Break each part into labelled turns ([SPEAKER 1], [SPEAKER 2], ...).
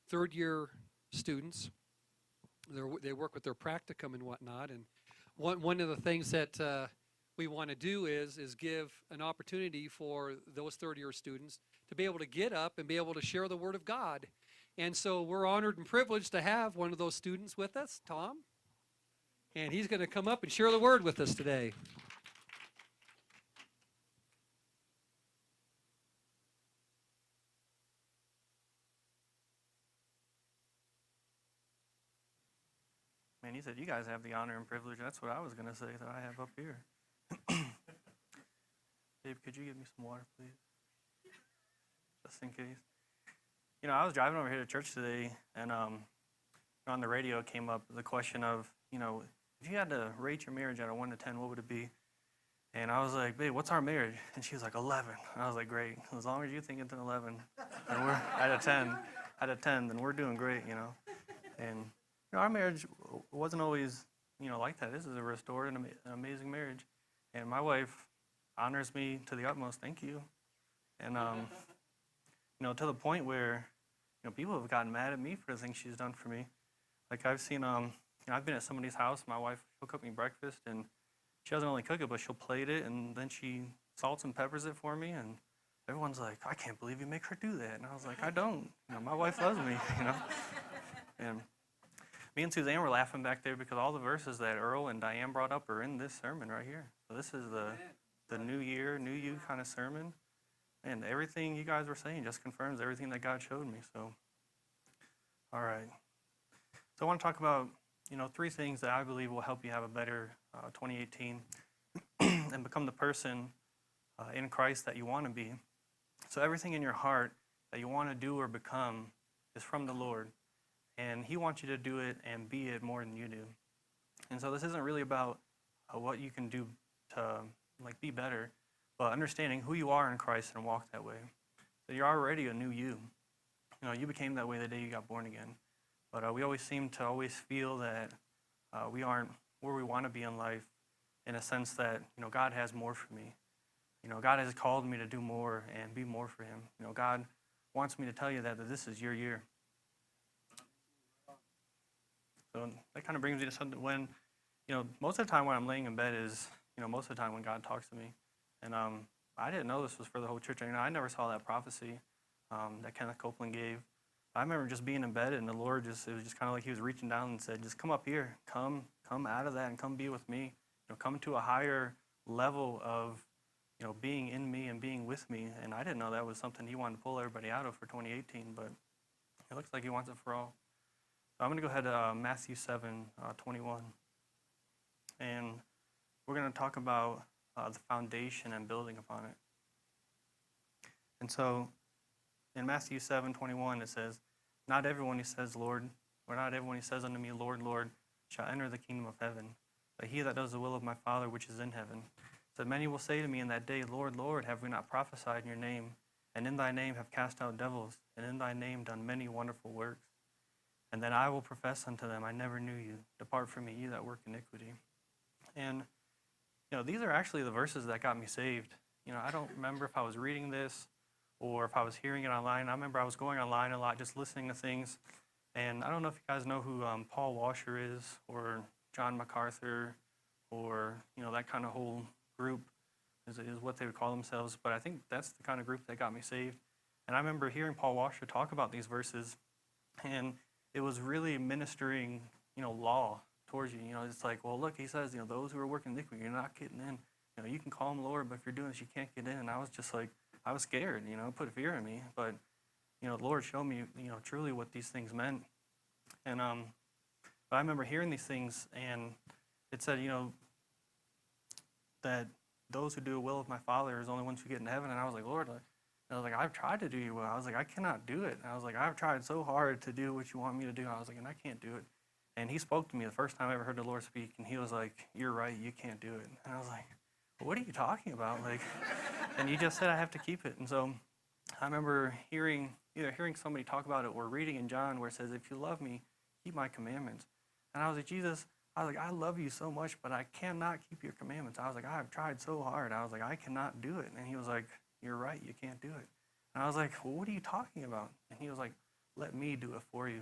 [SPEAKER 1] third-year students. They work with their practicum and whatnot. And one of the things that we want to do is give an opportunity for those third-year students to be able to get up and be able to share the Word of God. And so we're honored and privileged to have one of those students with us, Tom. And he's going to come up and share the Word with us today.
[SPEAKER 2] Man, he said, you guys have the honor and privilege. That's what I was going to say that I have up here. Dave, could you give me some water, please? Just in case. You know, I was driving over here to church today, and on the radio came up the question of, you know, if you had to rate your marriage out of 1 to 10, what would it be? And I was like, babe, what's our marriage? And she was like, 11. And I was like, great. As long as you think it's an 11, and we're at a 10, then we're doing great, you know. And you know, our marriage wasn't always, you know, like that. This is a restored and an amazing marriage. And my wife honors me to the utmost. Thank you. And, you know, to the point where, you know, people have gotten mad at me for the things she's done for me. Like I've seen, you know, I've been at somebody's house. My wife, she'll cook me breakfast, and she doesn't only cook it, but she'll plate it, and then she salts and peppers it for me. And everyone's like, I can't believe you make her do that. And I was like, I don't. You know, my wife loves me, you know. And me and Suzanne were laughing back there because all the verses that Earl and Diane brought up are in this sermon right here. So this is the new year, new you kind of sermon. And everything you guys were saying just confirms everything that God showed me. So, all right. So I want to talk about, you know, 3 things that I believe will help you have a better 2018 and become the person in Christ that you want to be. So everything in your heart that you want to do or become is from the Lord. And he wants you to do it and be it more than you do. And so this isn't really about what you can do to like be better, but understanding who you are in Christ and walk that way. So you're already a new you. You know, you became that way the day you got born again. But we always seem to always feel that we aren't where we want to be in life, in a sense that, you know, God has more for me. You know, God has called me to do more and be more for him. You know, God wants me to tell you that this is your year. So that kind of brings me to something when, you know, most of the time when I'm laying in bed is, you know, most of the time when God talks to me. And I didn't know this was for the whole church. You know, I never saw that prophecy that Kenneth Copeland gave. I remember just being in bed and the Lord it was just kind of like he was reaching down and said, just come up here, come out of that and come be with me. You know, come to a higher level of, you know, being in me and being with me. And I didn't know that was something he wanted to pull everybody out of for 2018, but it looks like he wants it for all. So I'm going to go ahead to Matthew 7:21. And we're going to talk about the foundation and building upon it. And so in Matthew 7:21 it says, not everyone who says Lord, or not everyone who says unto me, Lord, Lord, shall enter the kingdom of heaven, but he that does the will of my Father which is in heaven. So many will say to me in that day, Lord, Lord, have we not prophesied in your name, and in thy name have cast out devils, and in thy name done many wonderful works? And then I will profess unto them, I never knew you. Depart from me, ye that work iniquity. And, you know, these are actually the verses that got me saved. You know, I don't remember if I was reading this or if I was hearing it online. I remember I was going online a lot, just listening to things. And I don't know if you guys know who Paul Washer is, or John MacArthur, or, you know, that kind of whole group is what they would call themselves. But I think that's the kind of group that got me saved. And I remember hearing Paul Washer talk about these verses, and it was really ministering, you know, law towards you. You know, it's like, well, look, he says, you know, those who are working iniquity, you're not getting in. You know, you can call him Lord, but if you're doing this, you can't get in. And I was just like, I was scared, you know, put fear in me. But, you know, the Lord showed me, you know, truly what these things meant. And but I remember hearing these things, and it said, you know, that those who do the will of my Father is the only ones who get in heaven. And I was like, Lord, I was like, I've tried to do your will. I was like, I cannot do it. And I was like, I've tried so hard to do what you want me to do. I was like, and I can't do it. And he spoke to me the first time I ever heard the Lord speak, and he was like, you're right, you can't do it. And I was like, well, what are you talking about? Like, and you just said I have to keep it. And so I remember either hearing somebody talk about it or reading in John where it says, if you love me, keep my commandments. And I was like, Jesus, I was like, I love you so much, but I cannot keep your commandments. I was like, I have tried so hard. I was like, I cannot do it. And he was like, you're right, you can't do it. And I was like, well, what are you talking about? And he was like, let me do it for you.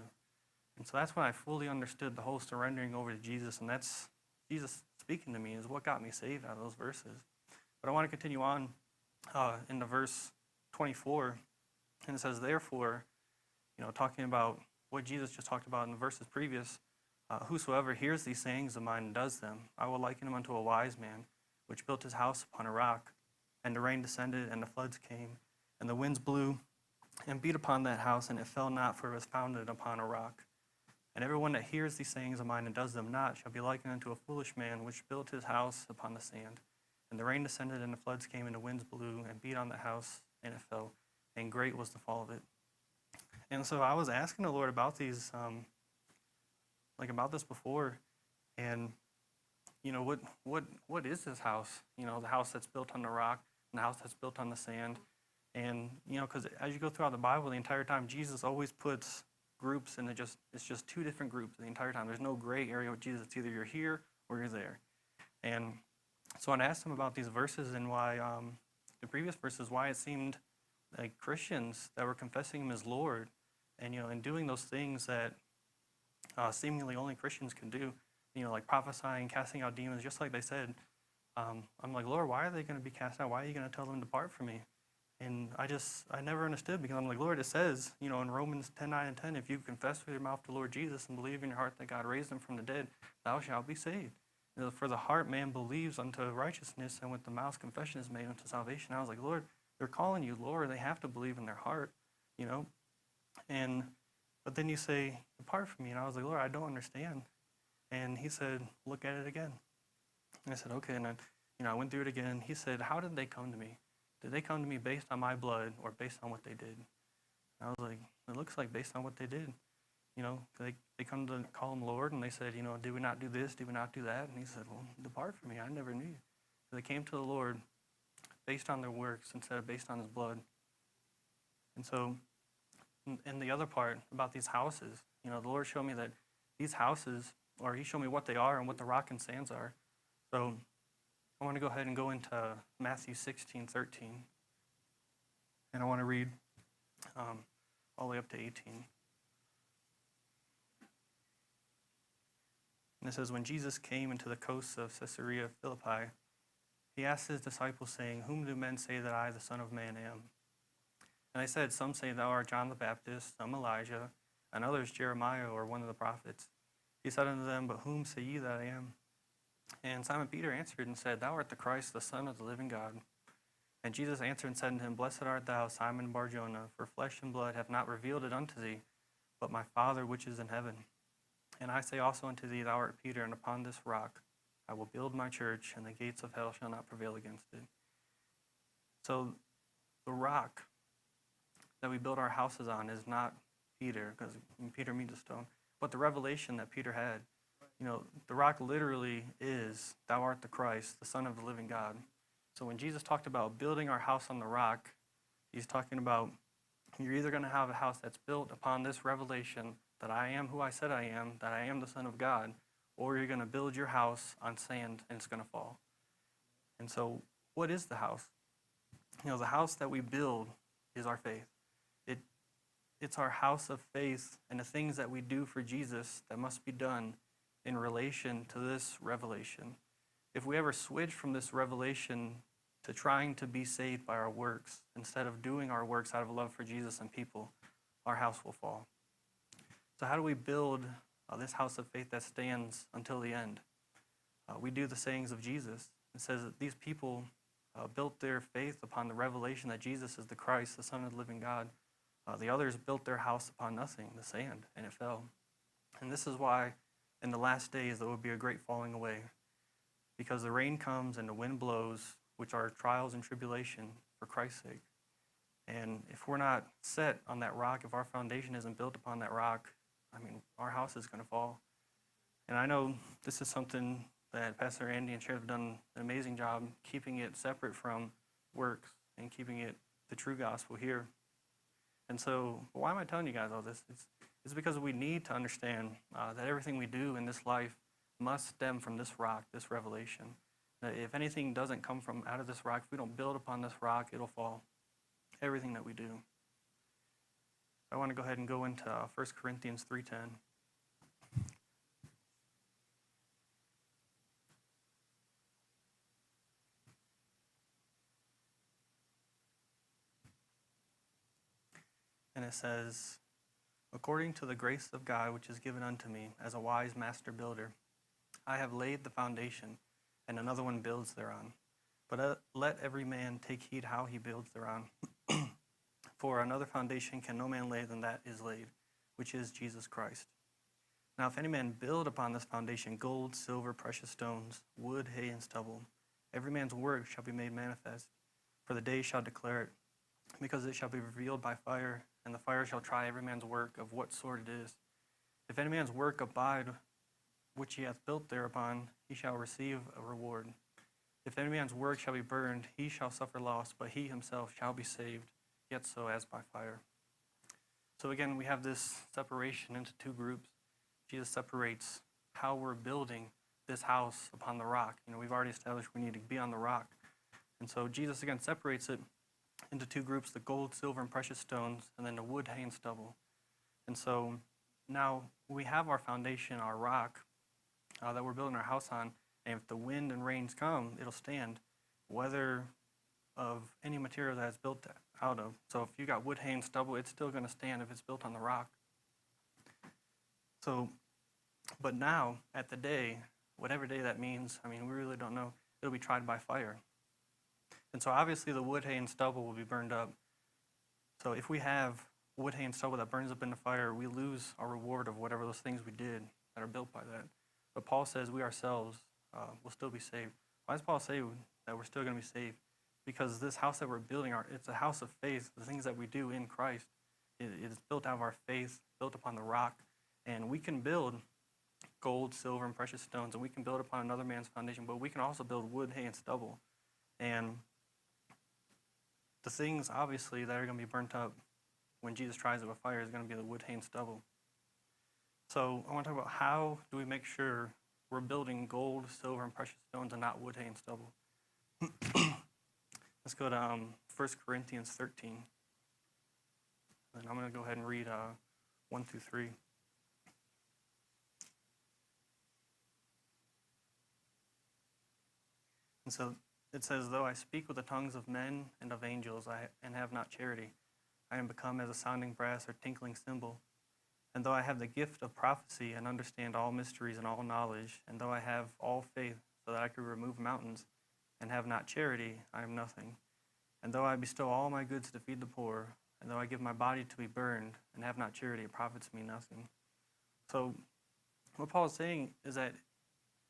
[SPEAKER 2] And so that's when I fully understood the whole surrendering over to Jesus, and that's Jesus speaking to me is what got me saved out of those verses. But I want to continue on into verse 24, and it says, therefore, talking about what Jesus just talked about in the verses previous, whosoever hears these sayings of mine and does them, I will liken him unto a wise man, which built his house upon a rock, and the rain descended, and the floods came, and the winds blew, and beat upon that house, and it fell not, for it was founded upon a rock. And everyone that hears these sayings of mine and does them not shall be likened unto a foolish man, which built his house upon the sand. And the rain descended, and the floods came, and the winds blew, and beat on the house, and it fell, and great was the fall of it. And so I was asking the Lord about these, about this before, and what is this house? The house that's built on the rock, and the house that's built on the sand. And because as you go throughout the Bible, the entire time Jesus always puts groups, and it's just two different groups the entire time. There's no gray area with Jesus. It's either you're here or you're there. And so I asked him about these verses and why the previous verses, why it seemed like Christians that were confessing him as Lord, and and doing those things that seemingly only Christians can do, like prophesying, casting out demons, just like they said. I'm like, Lord, why are they going to be cast out? Why are you going to tell them to depart from me? And I never understood, because I'm like, Lord, it says, in Romans 10:9 and 10, if you confess with your mouth the Lord Jesus and believe in your heart that God raised him from the dead, thou shalt be saved. For the heart man believes unto righteousness, and with the mouth confession is made unto salvation. I was like, Lord, they're calling you Lord. They have to believe in their heart, But then you say, depart from me. And I was like, Lord, I don't understand. And he said, look at it again. And I said, okay. And then, I went through it again. He said, how did they come to me? Did they come to me based on my blood or based on what they did? And I was like, it looks like based on what they did. They come to call him Lord, and they said, did we not do this? Did we not do that? And he said, well, depart from me. I never knew you. So they came to the Lord based on their works instead of based on his blood. And so, in the other part about these houses, the Lord showed me that these houses, or he showed me what they are and what the rock and sands are. So I want to go ahead and go into Matthew 16:13. And I want to read all the way up to 18. And it says, when Jesus came into the coasts of Caesarea Philippi, he asked his disciples, saying, whom do men say that I, the Son of Man, am? And they said, some say thou art John the Baptist, some Elijah, and others Jeremiah or one of the prophets. He said unto them, but whom say ye that I am? And Simon Peter answered and said, thou art the Christ, the Son of the living God. And Jesus answered and said unto him, blessed art thou, Simon Bar-Jonah, for flesh and blood have not revealed it unto thee, but my Father which is in heaven. And I say also unto thee, thou art Peter, and upon this rock I will build my church, and the gates of hell shall not prevail against it. So the rock that we build our houses on is not Peter, because Peter means a stone, but the revelation that Peter had. The rock literally is, thou art the Christ, the Son of the living God. So when Jesus talked about building our house on the rock, he's talking about you're either going to have a house that's built upon this revelation that I am who I said I am, that I am the Son of God, or you're going to build your house on sand and it's going to fall. And so what is the house? The house that we build is our faith. It's our house of faith and the things that we do for Jesus that must be done in relation to this revelation. If we ever switch from this revelation to trying to be saved by our works instead of doing our works out of love for Jesus and people, our house will fall. So how do we build this house of faith that stands until the end? We do the sayings of Jesus. It says that these people built their faith upon the revelation that Jesus is the Christ, the Son of the living God. The others built their house upon nothing, the sand, and it fell. And this is why in the last days there will be a great falling away, because the rain comes and the wind blows, which are trials and tribulation for Christ's sake. And if we're not set on that rock, if our foundation isn't built upon that rock, our house is going to fall. And I know this is something that Pastor Andy and Sheriff have done an amazing job keeping it separate from works and keeping it the true gospel here. And so, why am I telling you guys all this? It's because we need to understand that everything we do in this life must stem from this rock, this revelation. That if anything doesn't come from out of this rock, if we don't build upon this rock, it'll fall. Everything that we do. I want to go ahead and go into 1 Corinthians 3:10. And it says, according to the grace of God which is given unto me as a wise master builder, I have laid the foundation, and another one builds thereon. But let every man take heed how he builds thereon. For another foundation can no man lay than that is laid, which is Jesus Christ. Now if any man build upon this foundation gold, silver, precious stones, wood, hay, and stubble, every man's work shall be made manifest, for the day shall declare it, because it shall be revealed by fire, and the fire shall try every man's work of what sort it is. If any man's work abide, which he hath built thereupon, he shall receive a reward. If any man's work shall be burned, he shall suffer loss, but he himself shall be saved, yet so as by fire. So again, we have this separation into two groups. Jesus separates how we're building this house upon the rock. We've already established we need to be on the rock. And so Jesus again separates it into two groups, the gold, silver, and precious stones, and then the wood, hay, and stubble. And so now we have our foundation, our rock, that we're building our house on, and if the wind and rains come, it'll stand, whether of any material that it's built out of. So if you got wood, hay, and stubble, it's still going to stand if it's built on the rock. So, but now, at the day, whatever day that means, we really don't know, it'll be tried by fire. And so obviously the wood, hay, and stubble will be burned up. So if we have wood, hay, and stubble that burns up in the fire, we lose our reward of whatever those things we did that are built by that. But Paul says we ourselves will still be saved. Why does Paul say that we're still going to be saved? Because this house that we're building, it's a house of faith. The things that we do in Christ, it is built out of our faith, built upon the rock. And we can build gold, silver, and precious stones, and we can build upon another man's foundation, but we can also build wood, hay, and stubble. And the things, obviously, that are going to be burnt up when Jesus tries it with fire is going to be the wood, hay, and stubble. So I want to talk about how do we make sure we're building gold, silver, and precious stones and not wood, hay, and stubble. Let's go to 1 Corinthians 13. And I'm going to go ahead and read 1 through 3. And so it says, though I speak with the tongues of men and of angels and have not charity, I am become as a sounding brass or tinkling cymbal. And though I have the gift of prophecy and understand all mysteries and all knowledge, and though I have all faith so that I could remove mountains and have not charity, I am nothing. And though I bestow all my goods to feed the poor, and though I give my body to be burned and have not charity, it profits me nothing. So what Paul is saying is that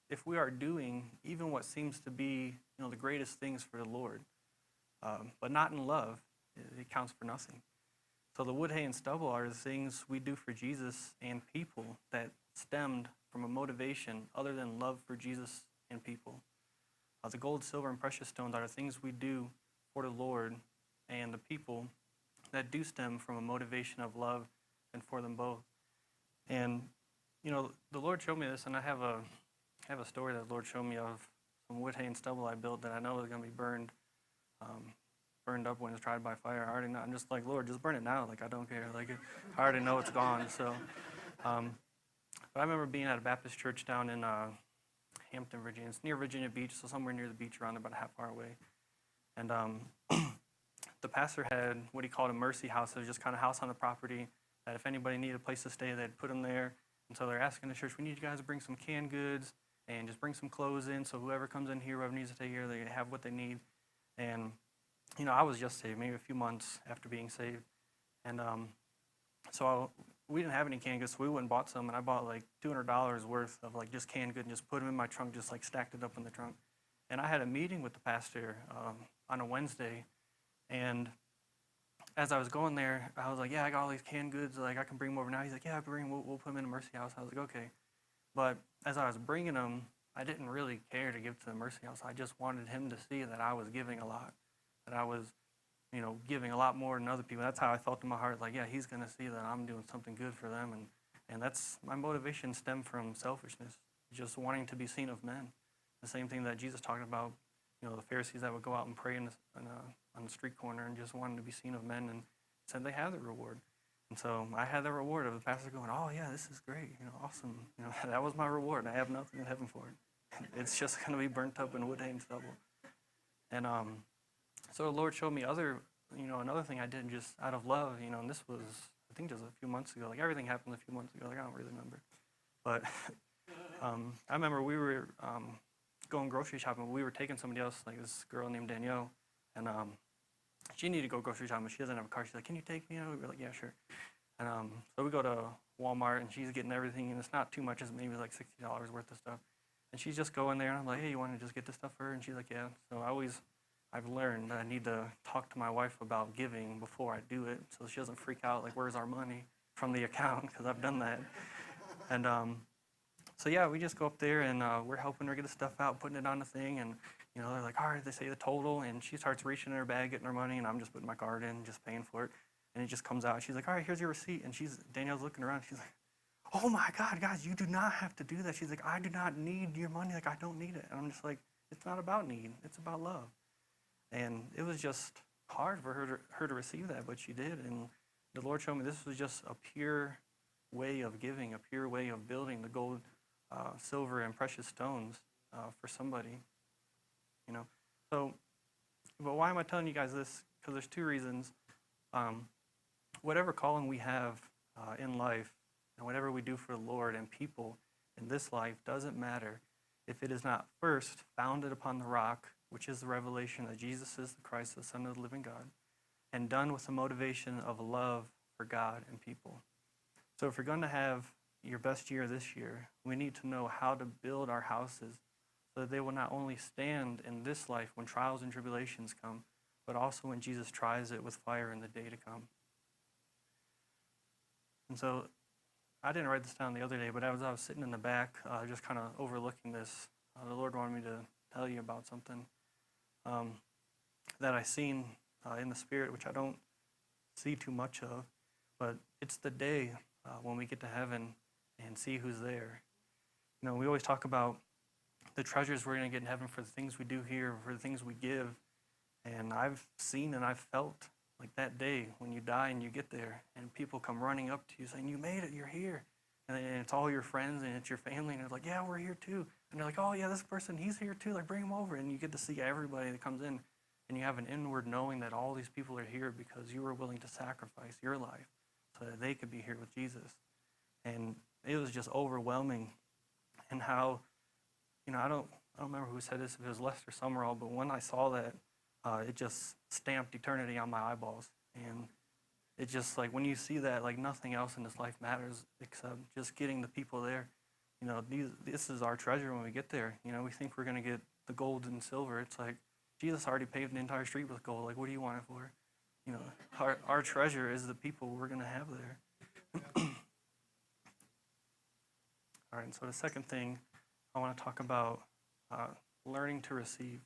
[SPEAKER 2] if we are doing even what seems to be the greatest things for the Lord, but not in love, it counts for nothing. So the wood, hay, and stubble are the things we do for Jesus and people that stemmed from a motivation other than love for Jesus and people. The gold, silver, and precious stones are the things we do for the Lord and the people that do stem from a motivation of love and for them both. And, the Lord showed me this, and I have a story that the Lord showed me of some wood, hay, and stubble I built that I know is going to be burned up when it's tried by fire. I already know. I'm just like, Lord, just burn it now. I don't care. I already know it's gone. So, but I remember being at a Baptist church down in Hampton, Virginia. It's near Virginia Beach, so somewhere near the beach around about a half hour away. And the pastor had what he called a mercy house. It was just kind of house on the property that if anybody needed a place to stay, they'd put them there. And so they're asking the church, we need you guys to bring some canned goods and just bring some clothes in so whoever comes in here, whoever needs to stay here, they have what they need. And, I was just saved, maybe a few months after being saved. And we didn't have any canned goods, so we went and bought some. And I bought $200 worth of just canned goods and just put them in my trunk, just stacked it up in the trunk. And I had a meeting with the pastor on a Wednesday. And as I was going there, I was like, yeah, I got all these canned goods. I can bring them over now. He's like, yeah, we'll put them in a mercy house. I was like, okay. But as I was bringing them, I didn't really care to give to the mercy house. I just wanted him to see that I was giving a lot, that I was, giving a lot more than other people. That's how I felt in my heart, yeah, he's going to see that I'm doing something good for them. And that's my motivation stemmed from selfishness, just wanting to be seen of men. The same thing that Jesus talked about, the Pharisees that would go out and pray on the street corner and just wanted to be seen of men, and said they have the reward. And so I had the reward of the pastor going, "Oh yeah, this is great, awesome." That was my reward. I have nothing in heaven for it. It's just going to be burnt up in wood, hay, and stubble. And so the Lord showed me another thing I did just out of love, and this was, I think, just a few months ago. Like, everything happened a few months ago. Like, I don't really remember. But I remember we were going grocery shopping. We were taking somebody else, like this girl named Danielle, and she needed to go grocery shopping. She doesn't have a car. She's like, "Can you take me?" We were like, "Yeah, sure." And so we go to Walmart, and she's getting everything, and it's not too much. It's maybe like $60 worth of stuff. And she's just going there, and I'm like, "Hey, you want to just get this stuff for her?" And she's like, "Yeah." So I've learned that I need to talk to my wife about giving before I do it, so she doesn't freak out, like, "Where's our money?" from the account, because I've done that. And so yeah, we just go up there, and we're helping her get the stuff out, putting it on the thing, and they're like, "All right," they say the total, and she starts reaching in her bag, getting her money, and I'm just putting my card in, just paying for it, and it just comes out. She's like, "All right, here's your receipt," and Danielle's looking around, she's like, "Oh my God, guys, you do not have to do that." She's like, "I do not need your money, like, I don't need it." And I'm just like, it's not about need, it's about love. And it was just hard for her to receive that, but she did. And the Lord showed me this was just a pure way of giving, a pure way of building the gold, silver, and precious stones for somebody. So, but why am I telling you guys this? Because there's two reasons. Whatever calling we have in life, and whatever we do for the Lord and people in this life doesn't matter if it is not first founded upon the rock, which is the revelation that Jesus is the Christ, the Son of the living God, and done with the motivation of love for God and people. So if you're going to have your best year this year, we need to know how to build our houses so that they will not only stand in this life when trials and tribulations come, but also when Jesus tries it with fire in the day to come. And so I didn't write this down the other day, but as I was sitting in the back, just kind of overlooking this, the Lord wanted me to tell you about something that I seen in the Spirit, which I don't see too much of, but it's the day when we get to heaven and see who's there. We always talk about the treasures we're going to get in heaven for the things we do here, for the things we give, and I've seen and I've felt like that day when you die and you get there and people come running up to you saying, "You made it, you're here." And it's all your friends and it's your family, and they're like, "Yeah, we're here too." And they're like, "Oh yeah, this person, he's here too, like, bring him over." And you get to see everybody that comes in, and you have an inward knowing that all these people are here because you were willing to sacrifice your life so that they could be here with Jesus. And it was just overwhelming. And how, I don't remember who said this, if it was Lester Summerall, but when I saw that, it just stamped eternity on my eyeballs. And it's just like when you see that, like, nothing else in this life matters except just getting the people there. This is our treasure when we get there. We think we're going to get the gold and silver. It's like Jesus already paved the entire street with gold. Like, what do you want it for? Our treasure is the people we're going to have there. All right, so the second thing I want to talk about, learning to receive.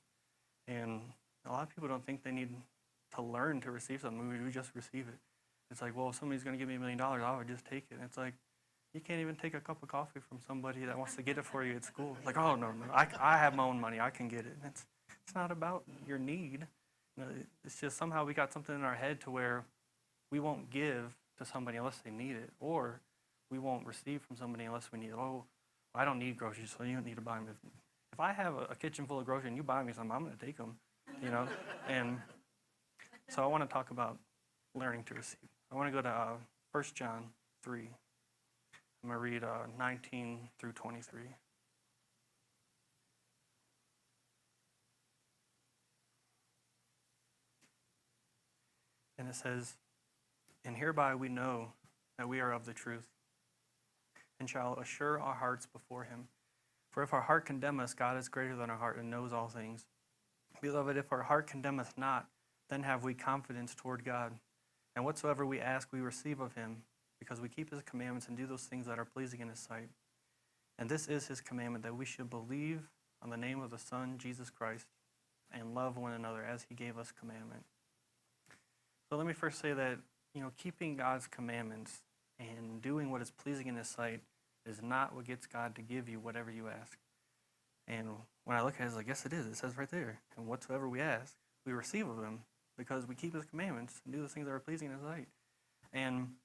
[SPEAKER 2] And a lot of people don't think they need to learn to receive something. We just receive it. It's like, well, if somebody's going to give me $1 million, I would just take it. And it's like, you can't even take a cup of coffee from somebody that wants to get it for you at school. Like, "Oh, no, I have my own money. I can get it." And it's not about your need. It's just somehow we got something in our head to where we won't give to somebody unless they need it, or we won't receive from somebody unless we need it. "Oh, I don't need groceries, so you don't need to buy them." If I have a kitchen full of groceries and you buy me some, I'm going to take them, And so I want to talk about learning to receive. I want to go to 1 John 3. I'm going to read 19 through 23. And it says, "And hereby we know that we are of the truth, and shall assure our hearts before him. For if our heart condemn us, God is greater than our heart and knows all things. Beloved, if our heart condemneth not, then have we confidence toward God. And whatsoever we ask, we receive of him, because we keep his commandments and do those things that are pleasing in his sight. And this is his commandment, that we should believe on the name of the Son, Jesus Christ, and love one another as he gave us commandment." So let me first say that, keeping God's commandments and doing what is pleasing in his sight is not what gets God to give you whatever you ask. And when I look at it, it's like, yes, it is. It says right there. And whatsoever we ask, we receive of him, because we keep his commandments and do the things that are pleasing in his sight. And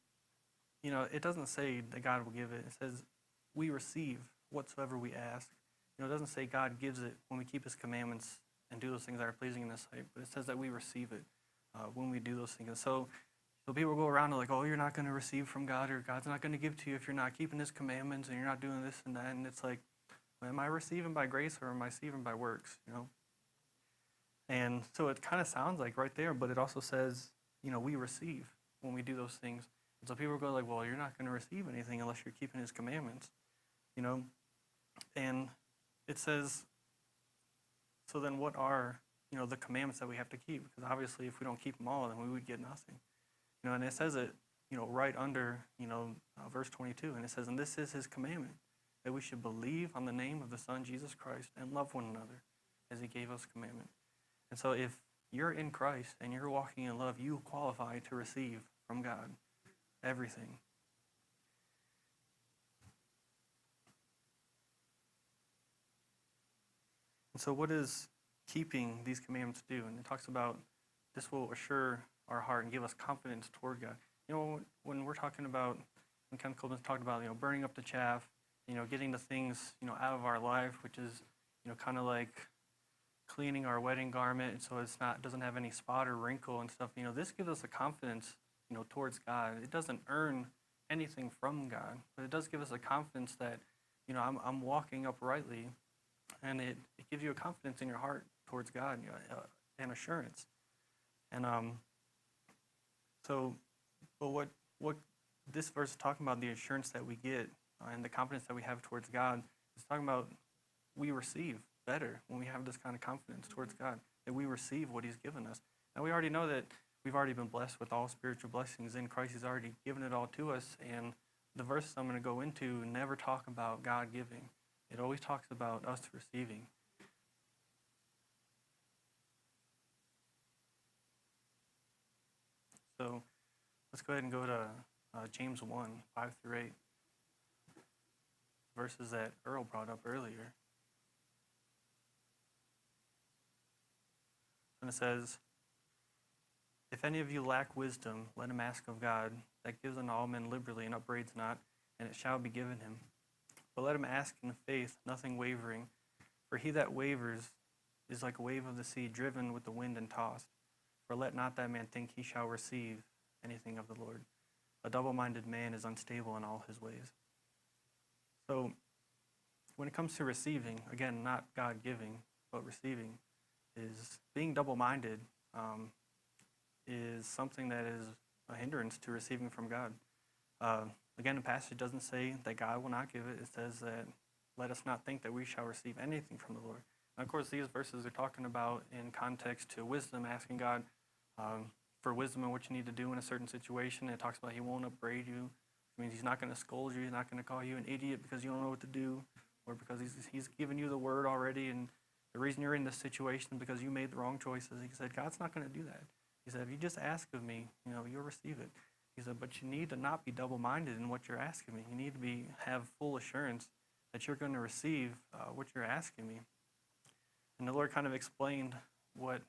[SPEAKER 2] it doesn't say that God will give it. It says we receive whatsoever we ask. It doesn't say God gives it when we keep his commandments and do those things that are pleasing in his sight, but it says that we receive it when we do those things. And so people go around and like, oh, you're not going to receive from God, or God's not going to give to you if you're not keeping his commandments and you're not doing this and that. And it's like, am I receiving by grace or am I receiving by works, And so it kind of sounds like right there, but it also says, we receive when we do those things. And so people go like, well, you're not going to receive anything unless you're keeping his commandments, And it says, so then what are, the commandments that we have to keep? Because obviously if we don't keep them all, then we would get nothing. And it says it, right under, verse 22. And it says, and this is his commandment, that we should believe on the name of the Son, Jesus Christ, and love one another as he gave us commandment. And so if you're in Christ and you're walking in love, you qualify to receive from God everything. And so what does keeping these commandments do? And it talks about this will assure our heart and give us confidence toward God. When we're talking about, when Ken Coleman's talked about, burning up the chaff, getting the things, out of our life, which is, kind of like cleaning our wedding garment so doesn't have any spot or wrinkle and stuff. This gives us a confidence, towards God. It doesn't earn anything from God, but it does give us a confidence that, I'm walking uprightly, and it gives you a confidence in your heart towards God, and assurance. And but what this verse is talking about, the assurance that we get and the confidence that we have towards God, it's talking about we receive better when we have this kind of confidence towards God, that we receive what he's given us. Now we already know that we've already been blessed with all spiritual blessings in Christ. He's already given it all to us, and the verses I'm going to go into never talk about God giving. It always talks about us receiving. So let's go ahead and go to James 1, 5 through 8. Verses that Earl brought up earlier. And it says, if any of you lack wisdom, let him ask of God, that gives unto all men liberally and upbraids not, and it shall be given him. But let him ask in faith, nothing wavering. For he that wavers is like a wave of the sea, driven with the wind and tossed. For let not that man think he shall receive anything of the Lord. A double-minded man is unstable in all his ways. So when it comes to receiving, again, not God giving, but receiving, is being double-minded is something that is a hindrance to receiving from God. Again, the passage doesn't say that God will not give it. It says that let us not think that we shall receive anything from the Lord. And of course, these verses are talking about in context to wisdom, asking God for wisdom on what you need to do in a certain situation. It talks about he won't upbraid you. It means he's not going to scold you. He's not going to call you an idiot because you don't know what to do, or because he's given you the word already, and the reason you're in this situation is because you made the wrong choices. He said, God's not going to do that. He said, if you just ask of me, you'll receive it. He said, but you need to not be double-minded in what you're asking me. You need to have full assurance that you're going to receive what you're asking me. And the Lord kind of explained what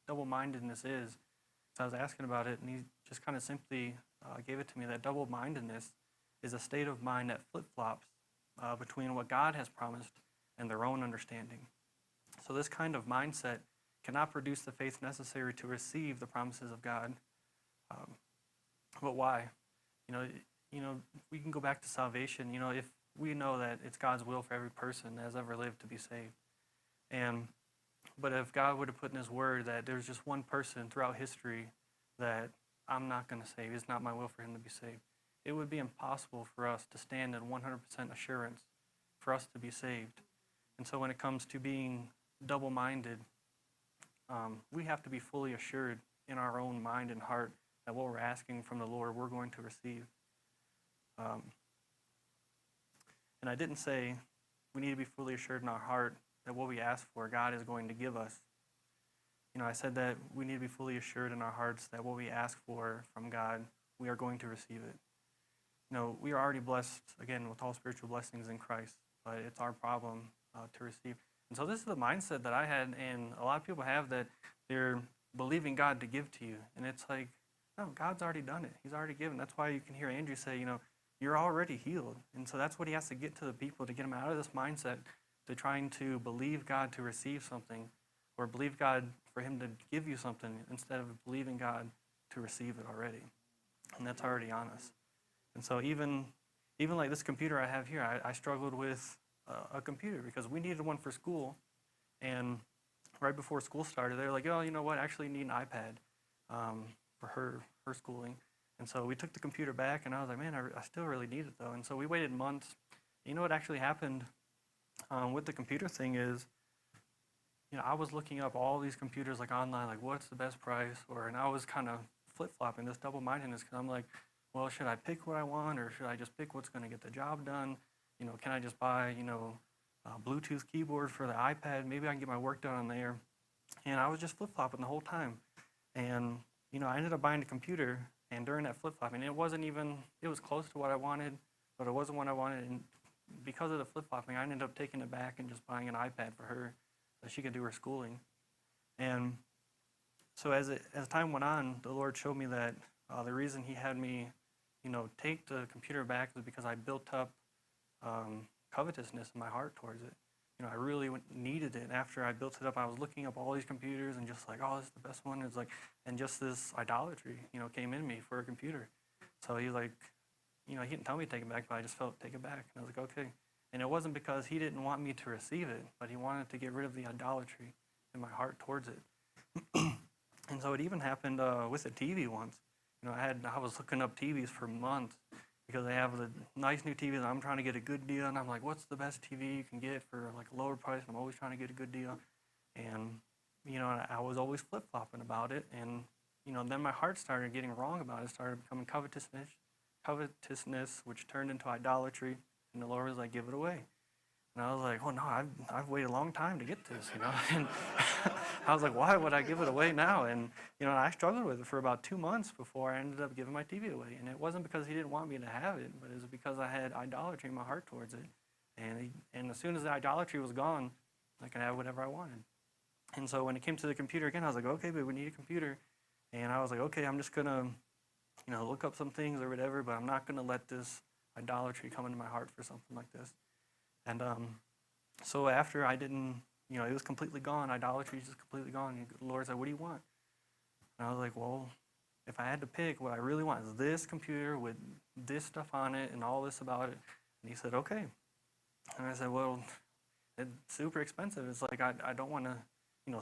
[SPEAKER 2] double-mindedness is. So I was asking about it, and he just kind of simply gave it to me, that double-mindedness is a state of mind that flip-flops between what God has promised and their own understanding. So this kind of mindset cannot produce the faith necessary to receive the promises of God. But why? We can go back to salvation. If we know that it's God's will for every person that has ever lived to be saved, but if God would have put in his word that there's just one person throughout history that I'm not going to save, it's not my will for him to be saved, it would be impossible for us to stand in 100% assurance for us to be saved. And so when it comes to being double-minded, we have to be fully assured in our own mind and heart that what we're asking from the Lord, we're going to receive. And I didn't say we need to be fully assured in our heart that what we ask for, God is going to give us. I said that we need to be fully assured in our hearts that what we ask for from God, we are going to receive it. We are already blessed, again, with all spiritual blessings in Christ, but it's our problem to receive. And so this is the mindset that I had, and a lot of people have, that they're believing God to give to you. And it's like, No, God's already done it. He's already given. That's why you can hear Andrew say, you're already healed. And so that's what he has to get to the people, to get them out of this mindset to trying to believe God to receive something, or believe God for him to give you something, instead of believing God to receive it already. And that's already on us. And so even like this computer I have here, I struggled with a computer because we needed one for school. And right before school started, they were like, oh, you know what, actually you need an iPad for her schooling. And so we took the computer back, and I was like, man, I still really need it though. And so we waited months. You know what actually happened with the computer thing is, I was looking up all these computers like online, like what's the best price, and I was kind of flip-flopping, this double-mindedness, because I'm like, well, should I pick what I want, or should I just pick what's going to get the job done? Can I just buy, a Bluetooth keyboard for the iPad? Maybe I can get my work done on there. And I was just flip-flopping the whole time. And, I ended up buying a computer, and during that flip-flopping, it was close to what I wanted, but it wasn't what I wanted. And because of the flip-flopping, I ended up taking it back and just buying an iPad for her so she could do her schooling. And so as time went on, the Lord showed me that the reason he had me, take the computer back was because I built up covetousness in my heart towards it. I really needed it. After I built it up, I was looking up all these computers and just like, oh, this is the best one. It's like, and just this idolatry, came in me for a computer. So he didn't tell me to take it back, but I just felt take it back. And I was like, okay. And it wasn't because he didn't want me to receive it, but he wanted to get rid of the idolatry in my heart towards it. And so it even happened with the TV once. I was looking up TVs for months because they have the nice new TVs, and I'm trying to get a good deal, and I'm like, what's the best TV you can get for like a lower price? I'm always trying to get a good deal. And, I was always flip-flopping about it. And, then my heart started getting wrong about it. It started becoming covetousness, which turned into idolatry. And the Lord was like, give it away. And I was like, oh no, I've waited a long time to get this, And I was like, why would I give it away now? And, I struggled with it for about 2 months before I ended up giving my TV away. And it wasn't because he didn't want me to have it, but it was because I had idolatry in my heart towards it. And as soon as the idolatry was gone, I could have whatever I wanted. And so when it came to the computer again, I was like, okay, but we need a computer. And I was like, okay, I'm just going to, look up some things or whatever, but I'm not going to let this idolatry come into my heart for something like this. And so after I didn't, it was completely gone. Idolatry is just completely gone. And the Lord said, what do you want? And I was like, well, if I had to pick, what I really want is this computer with this stuff on it and all this about it. And he said, okay. And I said, well, it's super expensive. It's like I don't want to,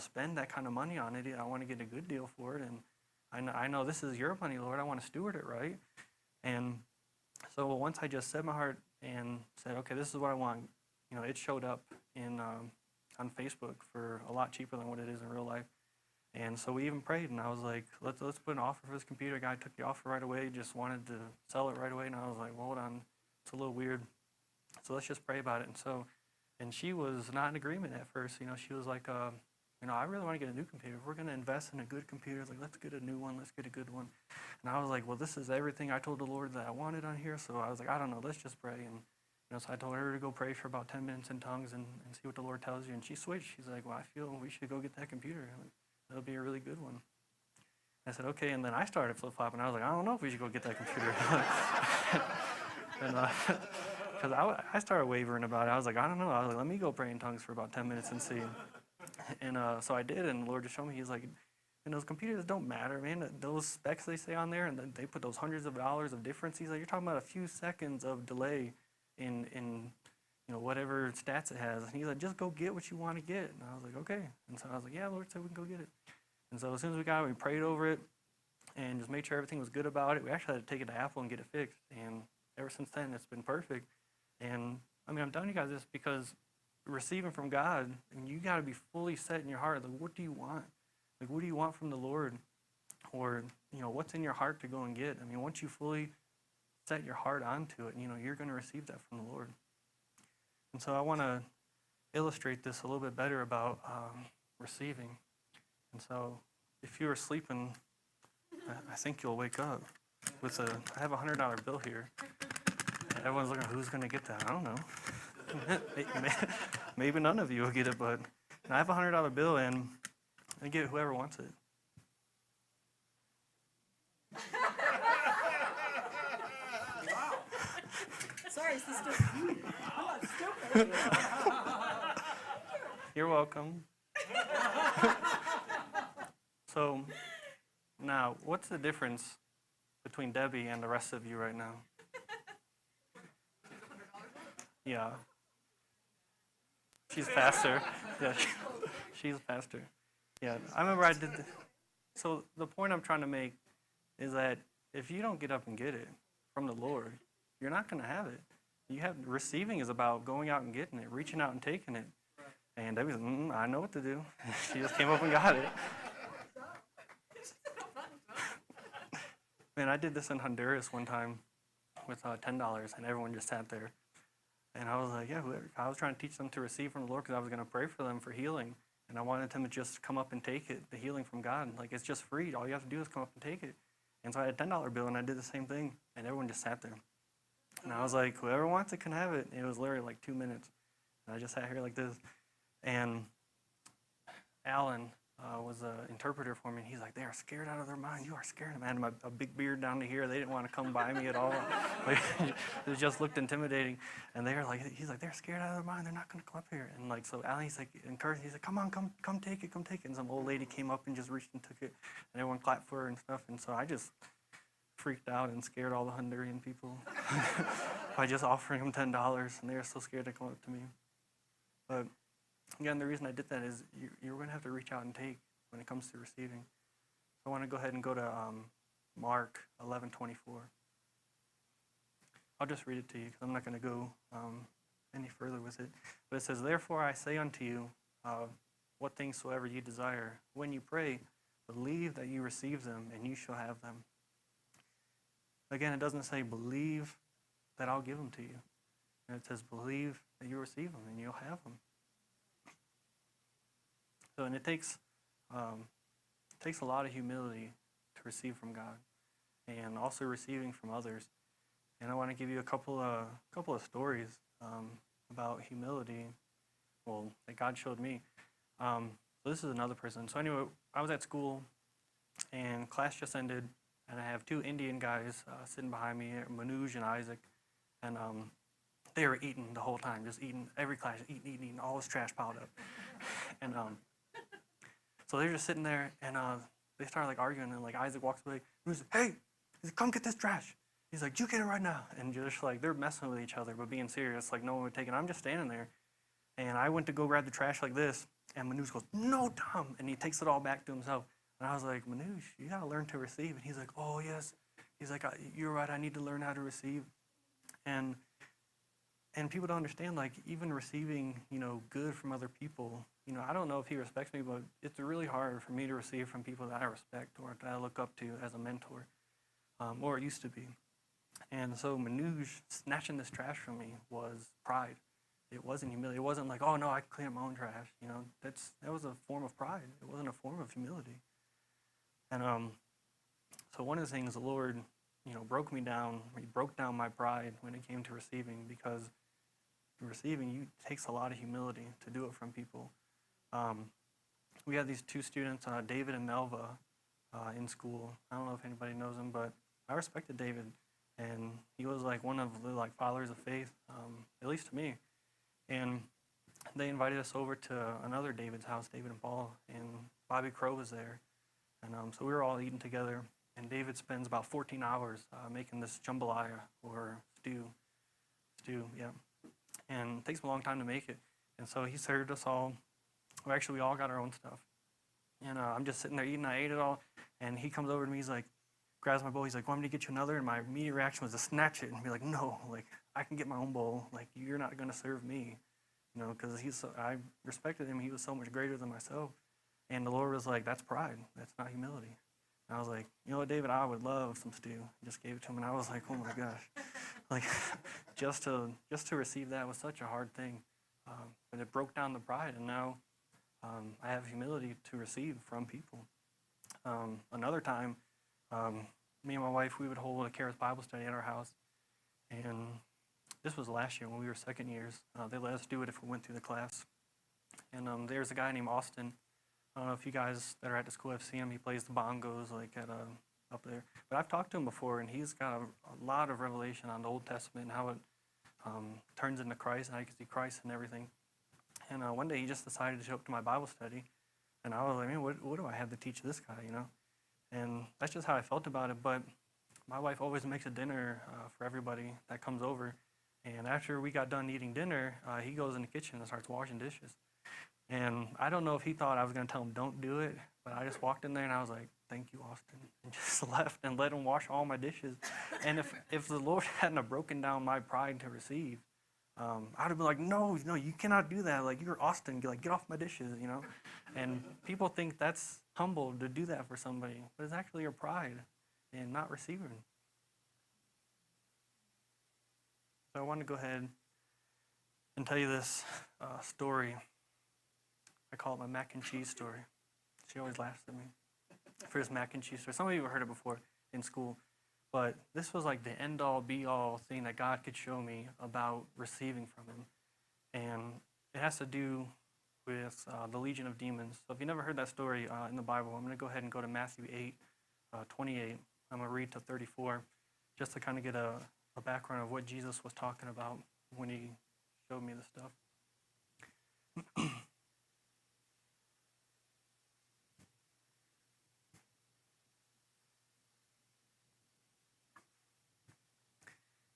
[SPEAKER 2] spend that kind of money on it. I want to get a good deal for it. And I know this is your money, Lord. I want to steward it right. And so once I just set my heart and said, okay, this is what I want, it showed up on Facebook for a lot cheaper than what it is in real life. And so we even prayed, and I was like, let's put an offer for this computer. Guy took the offer right away, just wanted to sell it right away. And I was like, well, hold on, it's a little weird. So let's just pray about it. And she was not in agreement at first. She was like, I really want to get a new computer. If we're going to invest in a good computer, like, let's get a new one, let's get a good one. And I was like, well, this is everything I told the Lord that I wanted on here. So I was like, I don't know, let's just pray. And so I told her to go pray for about 10 minutes in tongues and see what the Lord tells you. And she switched. She's like, well, I feel we should go get that computer. Like, that'll be a really good one. I said, okay. And then I started flip-flopping. I was like, I don't know if we should go get that computer. And because I started wavering about it. I was like, I don't know. I was like, let me go pray in tongues for about 10 minutes and see. And so I did, and the Lord just showed me. He's like, and those computers don't matter, man. Those specs they say on there, and then they put those hundreds of dollars of difference. He's like, you're talking about a few seconds of delay in whatever stats it has. And he's like, just go get what you want to get. And I was like, okay. And so I was like, yeah, Lord said we can go get it. And so as soon as we got it, we prayed over it and just made sure everything was good about it. We actually had to take it to Apple and get it fixed. And ever since then, it's been perfect. And I'm telling you guys this because receiving from God, and you got to be fully set in your heart. Like, what do you want? Like, what do you want from the Lord? Or, what's in your heart to go and get? Once you fully set your heart onto it, you're going to receive that from the Lord. And so I want to illustrate this a little bit better about receiving. And so if you were sleeping, I think you'll wake up with I have a $100 bill here. Everyone's looking, who's going to get that? I don't know. Maybe none of you will get it, but I have a $100 bill, and I get whoever wants it.
[SPEAKER 3] sorry, sister. I'm not stupid.
[SPEAKER 2] You're welcome. So, now, what's the difference between Debbie and the rest of you right now? Yeah. She's faster. Yeah, she's faster. Yeah, I remember I did. So the point I'm trying to make is that if you don't get up and get it from the Lord, you're not going to have it. Receiving is about going out and getting it, reaching out and taking it. And Debbie's, I know what to do. She just came up and got it. Man, I did this in Honduras one time with $10, and everyone just sat there. And I was like, yeah, I was trying to teach them to receive from the Lord because I was going to pray for them for healing. And I wanted them to just come up and take it, the healing from God. Like, it's just free. All you have to do is come up and take it. And so I had a $10 bill, and I did the same thing. And everyone just sat there. And I was like, whoever wants it can have it. And it was literally like 2 minutes. And I just sat here like this. And Alan was an interpreter for me. And he's like, they are scared out of their mind. You are scared of them. I had a big beard down to here. They didn't want to come by me at all. Like, it just looked intimidating. And he's like, they're scared out of their mind. They're not going to come up here. And like, so Alan, he's like, encouraged. He's like, come on, come take it, come take it. And some old lady came up and just reached and took it. And everyone clapped for her and stuff. And so I just freaked out and scared all the Honduran people by just offering them $10. And they were so scared to come up to me. But again, the reason I did that is you're going to have to reach out and take when it comes to receiving. So I want to go ahead and go to Mark 11:24. I'll just read it to you because I'm not going to go any further with it. But it says, therefore I say unto you, what things soever you desire, when you pray, believe that you receive them and you shall have them. Again, it doesn't say believe that I'll give them to you. And it says believe that you receive them and you'll have them. So, and it takes a lot of humility to receive from God, and also receiving from others. And I want to give you a couple of stories about humility. Well, that God showed me. So this is another person. So anyway, I was at school, and class just ended, and I have two Indian guys sitting behind me, Manoj and Isaac, and they were eating the whole time, just eating every class, eating, all this trash piled up, and so they're just sitting there, and they started like arguing, and like Isaac walks away, and he's like, hey, he's like, come get this trash. He's like, you get it right now. And just like, they're messing with each other, but being serious, like no one would take it. I'm just standing there, and I went to go grab the trash like this, and Manoj goes, no, Tom, and he takes it all back to himself. And I was like, Manoj, you gotta learn to receive. And he's like, oh yes. He's like, you're right, I need to learn how to receive. And people don't understand, like, even receiving, good from other people, I don't know if he respects me, but it's really hard for me to receive from people that I respect or that I look up to as a mentor, or it used to be. And so Manoj snatching this trash from me was pride. It wasn't humility. It wasn't like, oh no, I can clean up my own trash. That was a form of pride. It wasn't a form of humility. And so one of the things the Lord, broke me down. He broke down my pride when it came to receiving, because receiving takes a lot of humility to do it from people. We had these two students, David and Melva, in school. I don't know if anybody knows them, but I respected David, and he was like one of the fathers of faith, at least to me. And they invited us over to another David's house, David and Paul, and Bobby Crow was there. And so we were all eating together, and David spends about 14 hours making this jambalaya, or stew, yeah. And it takes him a long time to make it. And so he served us all. Well, actually, we all got our own stuff. And I'm just sitting there eating. I ate it all. And he comes over to me. He's like, grabs my bowl. He's like, want me to get you another? And my immediate reaction was to snatch it and be like, no, I can get my own bowl. You're not going to serve me. Because I respected him. He was so much greater than myself. And the Lord was like, that's pride. That's not humility. And I was like, you know what, David, I would love some stew. I just gave it to him. And I was like, oh my gosh. Just to receive that was such a hard thing. But it broke down the pride. And now I have humility to receive from people. Another time, me and my wife, we would hold a Charis Bible study at our house. And this was last year when we were second years. They let us do it if we went through the class. And there's a guy named Austin. I don't know if you guys that are at the school have seen him. He plays the bongos up there. But I've talked to him before, and he's got a lot of revelation on the Old Testament and how turns into Christ, and I could see Christ and everything. And one day he just decided to show up to my Bible study, and I was like, man, what do I have to teach this guy, you know? And that's just how I felt about it. But my wife always makes a dinner for everybody that comes over. And after we got done eating dinner, he goes in the kitchen and starts washing dishes. And I don't know if he thought I was going to tell him don't do it, but I just walked in there and I was like, thank you, Austin, and just left and let him wash all my dishes. And if the Lord hadn't have broken down my pride to receive, I'd have been like, no, you cannot do that. Like, you're Austin, like, get off my dishes, you know? And people think that's humble to do that for somebody, but it's actually your pride in not receiving. So I want to go ahead and tell you this story. I call it my mac and cheese story. She always laughs at me for this mac and cheese story. Some of you have heard it before in school, but this was like the end-all, be-all thing that God could show me about receiving from him. And it has to do with the legion of demons. So if you never heard that story in the Bible, I'm going to go ahead and go to Matthew 8, 28. I'm going to read to 34 just to kind of get a background of what Jesus was talking about when he showed me this stuff.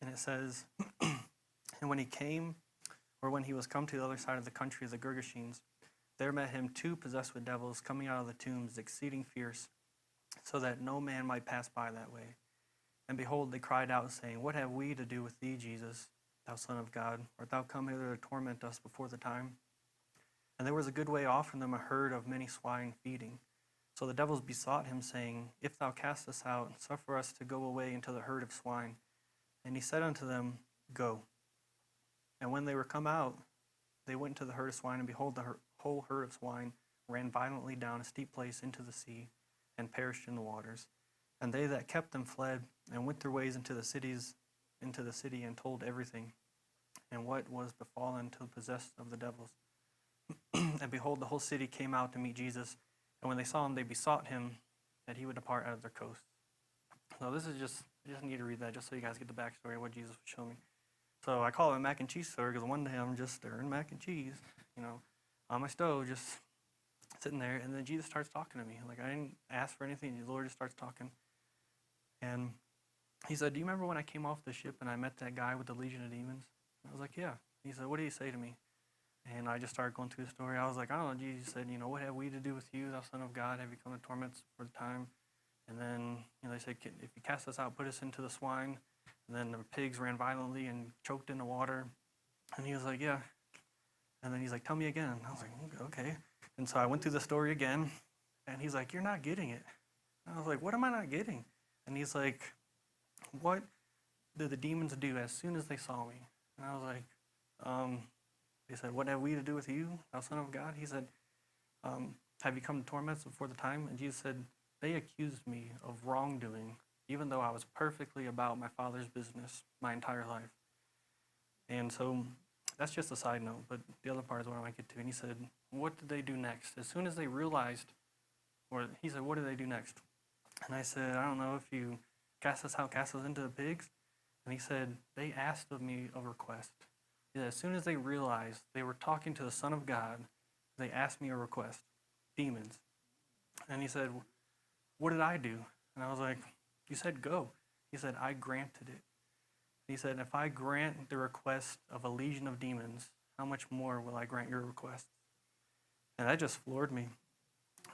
[SPEAKER 2] And it says, and when he was come to the other side of the country of the Gergesenes, there met him two possessed with devils coming out of the tombs, exceeding fierce, so that no man might pass by that way. And behold, they cried out, saying, what have we to do with thee, Jesus, thou Son of God? Art thou come hither to torment us before the time? And there was a good way off from them a herd of many swine feeding. So the devils besought him, saying, if thou cast us out, suffer us to go away into the herd of swine. And he said unto them, go. And when they were come out, they went into the herd of swine, and behold, the whole herd of swine ran violently down a steep place into the sea, and perished in the waters. And they that kept them fled, and went their ways into the city, and told everything, and what was befallen to the possessed of the devils. And behold, the whole city came out to meet Jesus, and when they saw him, they besought him that he would depart out of their coast. So this is just, I just need to read that just so you guys get the backstory of what Jesus would show me. So I call it a mac and cheese story because one day I'm just stirring mac and cheese, on my stove, just sitting there, and then Jesus starts talking to me. Like, I didn't ask for anything. The Lord just starts talking. And he said, do you remember when I came off the ship and I met that guy with the legion of demons? I was like, yeah. He said, what did he say to me? And I just started going through the story. I was like, I don't know. Jesus said, what have we to do with you, thou Son of God? Have you come to torment us for the time? And then, they said, if you cast us out, put us into the swine. And then the pigs ran violently and choked in the water. And he was like, yeah. And then he's like, tell me again. I was like, okay. And so I went through the story again. And he's like, you're not getting it. And I was like, what am I not getting? And he's like, what did the demons do as soon as they saw me? And I was like, they said, what have we to do with you, thou Son of God? He said, have you come to torment us before the time? And Jesus said, they accused me of wrongdoing, even though I was perfectly about my Father's business my entire life. And so that's just a side note, but the other part is what I might get to. And he said, what did they do next? As soon as they realized, or he said, what did they do next? And I said, I don't know, if you cast us out, cast us into the pigs. And he said, they asked of me a request. He said, as soon as they realized they were talking to the Son of God, they asked me a request, demons. And he said, what did I do? And I was like, you said go. He said, I granted it. He said, if I grant the request of a legion of demons, how much more will I grant your request? And that just floored me.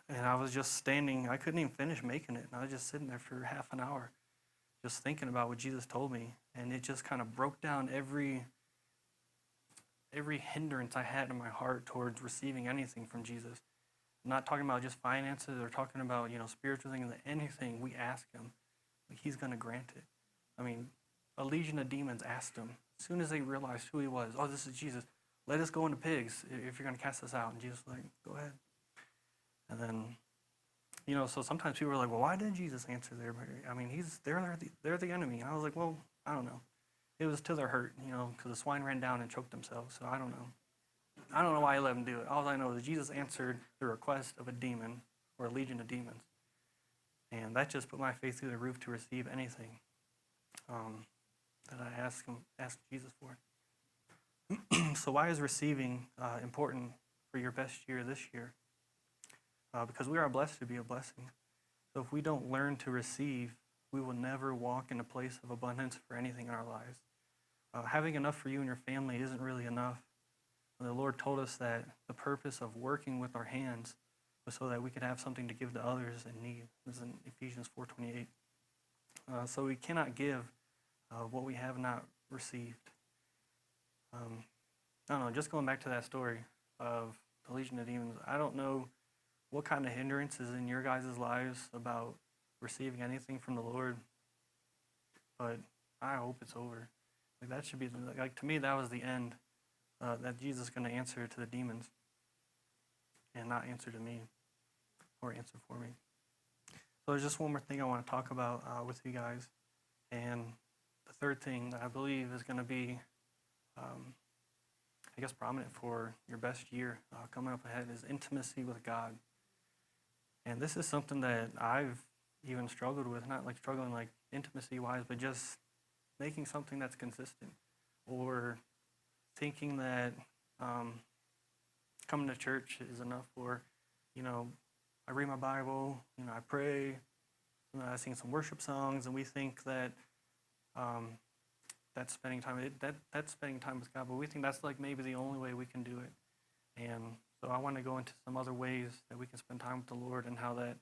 [SPEAKER 2] And I was just standing, I couldn't even finish making it. And I was just sitting there for half an hour, just thinking about what Jesus told me. And it just kind of broke down every hindrance I had in my heart towards receiving anything from Jesus. I'm not talking about just finances or talking about, spiritual things, anything we ask him, he's going to grant it. I mean, a legion of demons asked him, as soon as they realized who he was, oh, this is Jesus, let us go into pigs if you're going to cast us out. And Jesus was like, go ahead. And then, so sometimes people are like, well, why didn't Jesus answer there? I mean, they're the enemy. And I was like, well, I don't know. It was to their hurt, because the swine ran down and choked themselves. So I don't know. I don't know why he let them do it. All I know is Jesus answered the request of a demon or a legion of demons. And that just put my faith through the roof to receive anything that I asked Jesus for. So why is receiving important for your best year this year? Because we are blessed to be a blessing. So if we don't learn to receive, we will never walk in a place of abundance for anything in our lives. Having enough for you and your family isn't really enough. The Lord told us that the purpose of working with our hands was so that we could have something to give to others in need. This is in Ephesians 4:28. So we cannot give what we have not received. I don't know, just going back to that story of the Legion of Demons, I don't know what kind of hindrance is in your guys' lives about receiving anything from the Lord, but I hope it's over. Like that should be, like to me, that was the end, that Jesus is going to answer to the demons and not answer to me or answer for me. So there's just one more thing I want to talk about with you guys. And the third thing that I believe is going to be, I guess, prominent for your best year coming up ahead is intimacy with God. And this is something that I've even struggled with, not like struggling like intimacy-wise, but just making something that's consistent, or thinking that coming to church is enough, or, I read my Bible, I pray, I sing some worship songs, and we think that that's spending time, that's spending time with God, but we think that's like maybe the only way we can do it. And so I want to go into some other ways that we can spend time with the Lord, and how that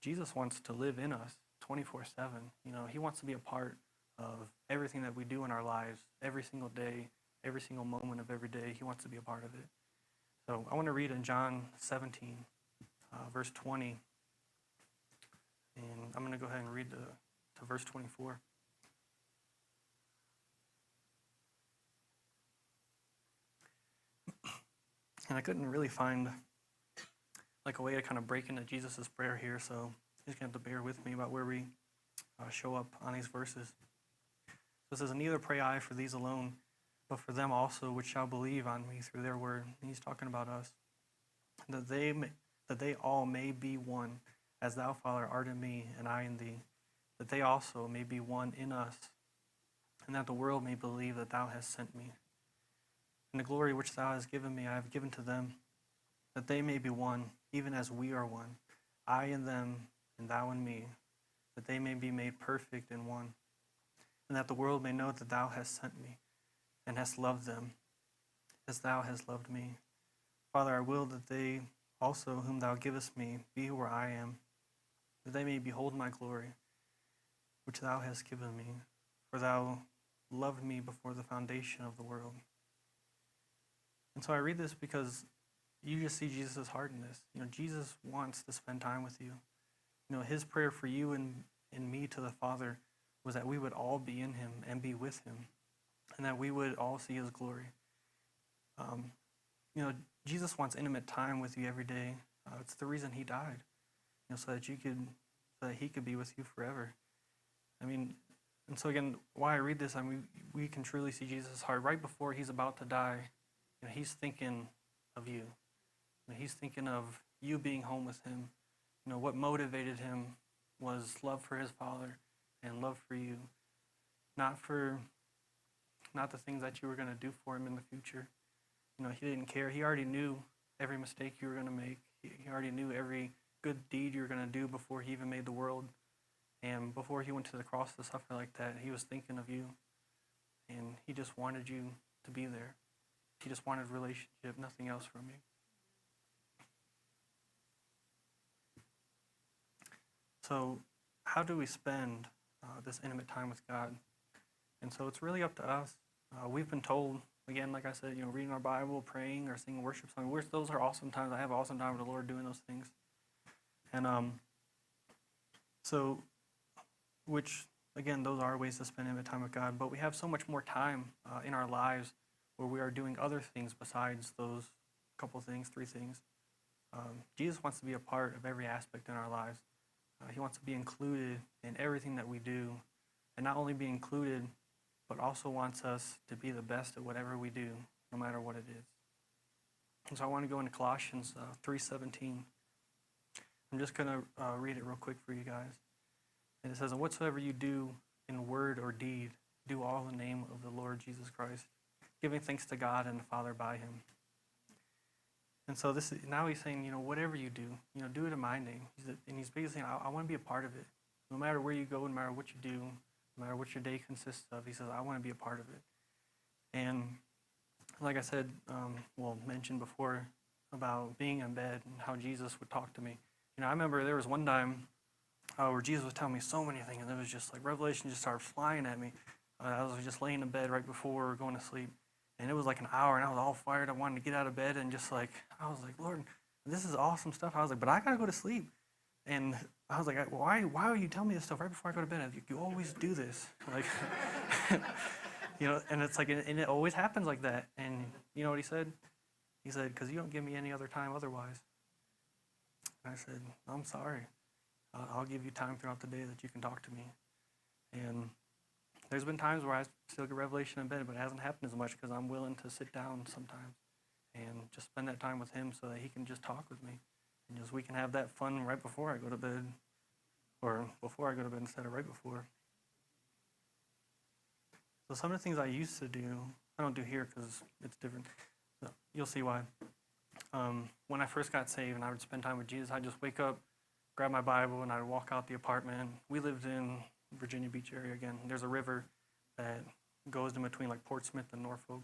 [SPEAKER 2] Jesus wants to live in us 24/7. He wants to be a part of everything that we do in our lives, every single day, every single moment of every day. He wants to be a part of it. So I want to read in John 17, verse 20. And I'm going to go ahead and read to verse 24. And I couldn't really find like a way to kind of break into Jesus' prayer here, so you're going to have to bear with me about where we show up on these verses. So it says, "Neither pray I for these alone, but for them also which shall believe on me through their word." And he's talking about us. That they all may be one, as thou, Father, art in me, and I in thee, that they also may be one in us, and that the world may believe that thou hast sent me. And the glory which thou hast given me I have given to them, that they may be one, even as we are one, I in them, and thou in me, that they may be made perfect in one, and that the world may know that thou hast sent me, and hast loved them, as thou hast loved me. Father, I will that they also whom thou givest me be where I am, that they may behold my glory, which thou hast given me, for thou loved me before the foundation of the world. And so I read this because you just see Jesus' heart in this. Jesus wants to spend time with you. His prayer for you and me to the Father was that we would all be in him and be with him, and that we would all see his glory. Jesus wants intimate time with you every day. It's the reason he died, so that he could be with you forever. And so again, why I read this, we can truly see Jesus' heart right before he's about to die. He's thinking of you. He's thinking of you being home with him. What motivated him was love for his Father and love for you, not the things that you were going to do for him in the future. He didn't care. He already knew every mistake you were going to make. He already knew every good deed you were going to do before he even made the world. And before he went to the cross to suffer like that, he was thinking of you. And he just wanted you to be there. He just wanted relationship, nothing else from you. So how do we spend this intimate time with God? And so it's really up to us. We've been told, again, like I said, reading our Bible, praying, or singing worship songs. Those are awesome times. I have an awesome time with the Lord doing those things. And which, again, those are ways to spend intimate time with God. But we have so much more time in our lives where we are doing other things besides those couple things, three things. Jesus wants to be a part of every aspect in our lives. He wants to be included in everything that we do, and not only be included, but also wants us to be the best at whatever we do, no matter what it is. And so I want to go into Colossians 3:17. I'm just going to read it real quick for you guys. And it says, "And whatsoever you do in word or deed, do all in the name of the Lord Jesus Christ, giving thanks to God and the Father by him. And so now he's saying, whatever you do, do it in my name. And he's basically saying, I want to be a part of it. No matter where you go, no matter what you do, no matter what your day consists of, he says, I want to be a part of it. And like I said, mentioned before about being in bed and how Jesus would talk to me. I remember there was one time where Jesus was telling me so many things, and it was just like revelation just started flying at me. I was just laying in bed right before going to sleep. And it was like an hour, and I was all fired. I wanted to get out of bed, and just like, I was like, Lord, this is awesome stuff. I was like, but I got to go to sleep. And I was like, why are you telling me this stuff right before I go to bed? You always do this. Like, and it's like, and it always happens like that. And you know what he said? He said, because you don't give me any other time otherwise. And I said, I'm sorry. I'll give you time throughout the day that you can talk to me. And there's been times where I still get revelation in bed, but it hasn't happened as much because I'm willing to sit down sometimes and just spend that time with him so that he can just talk with me. And just we can have that fun right before I go to bed, or before I go to bed instead of right before. So some of the things I used to do, I don't do here because it's different. So you'll see why. When I first got saved and I would spend time with Jesus, I'd just wake up, grab my Bible, and I'd walk out the apartment. We lived in Virginia Beach area again. There's a river that goes in between like Portsmouth and Norfolk.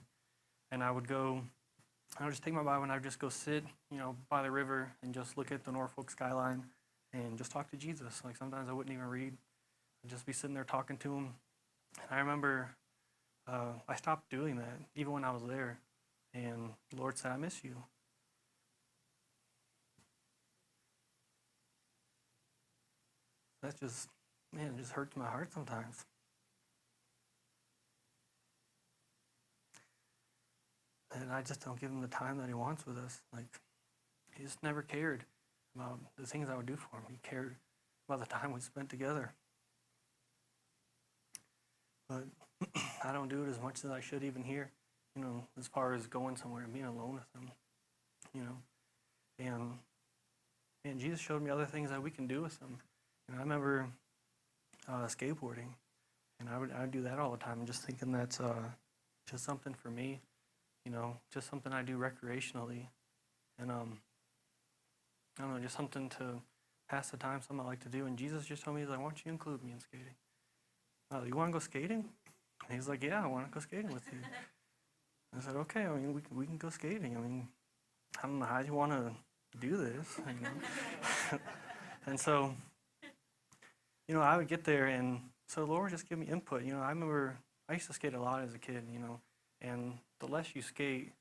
[SPEAKER 2] And I would just take my Bible and I would just go sit, by the river and just look at the Norfolk skyline and just talk to Jesus. Like sometimes I wouldn't even read. I'd just be sitting there talking to him. And I remember I stopped doing that even when I was there. And the Lord said, I miss you. That just, it just hurts my heart sometimes. And I just don't give him the time that he wants with us. Like, he just never cared about the things I would do for him. He cared about the time we spent together. But I don't do it as much as I should even here, as far as going somewhere and being alone with him, And Jesus showed me other things that we can do with him. I remember skateboarding, and I would do that all the time, just thinking that's just something for me, just something I do recreationally, and I don't know, just something to pass the time, something I like to do. And Jesus just told me, he's like, why don't you include me in skating? You want to go skating? And he's like, yeah, I want to go skating with you. I said, okay, we can go skating. I don't know how you want to do this, And so, I would get there, and so the Lord would just give me input. I remember I used to skate a lot as a kid, and the less you skate,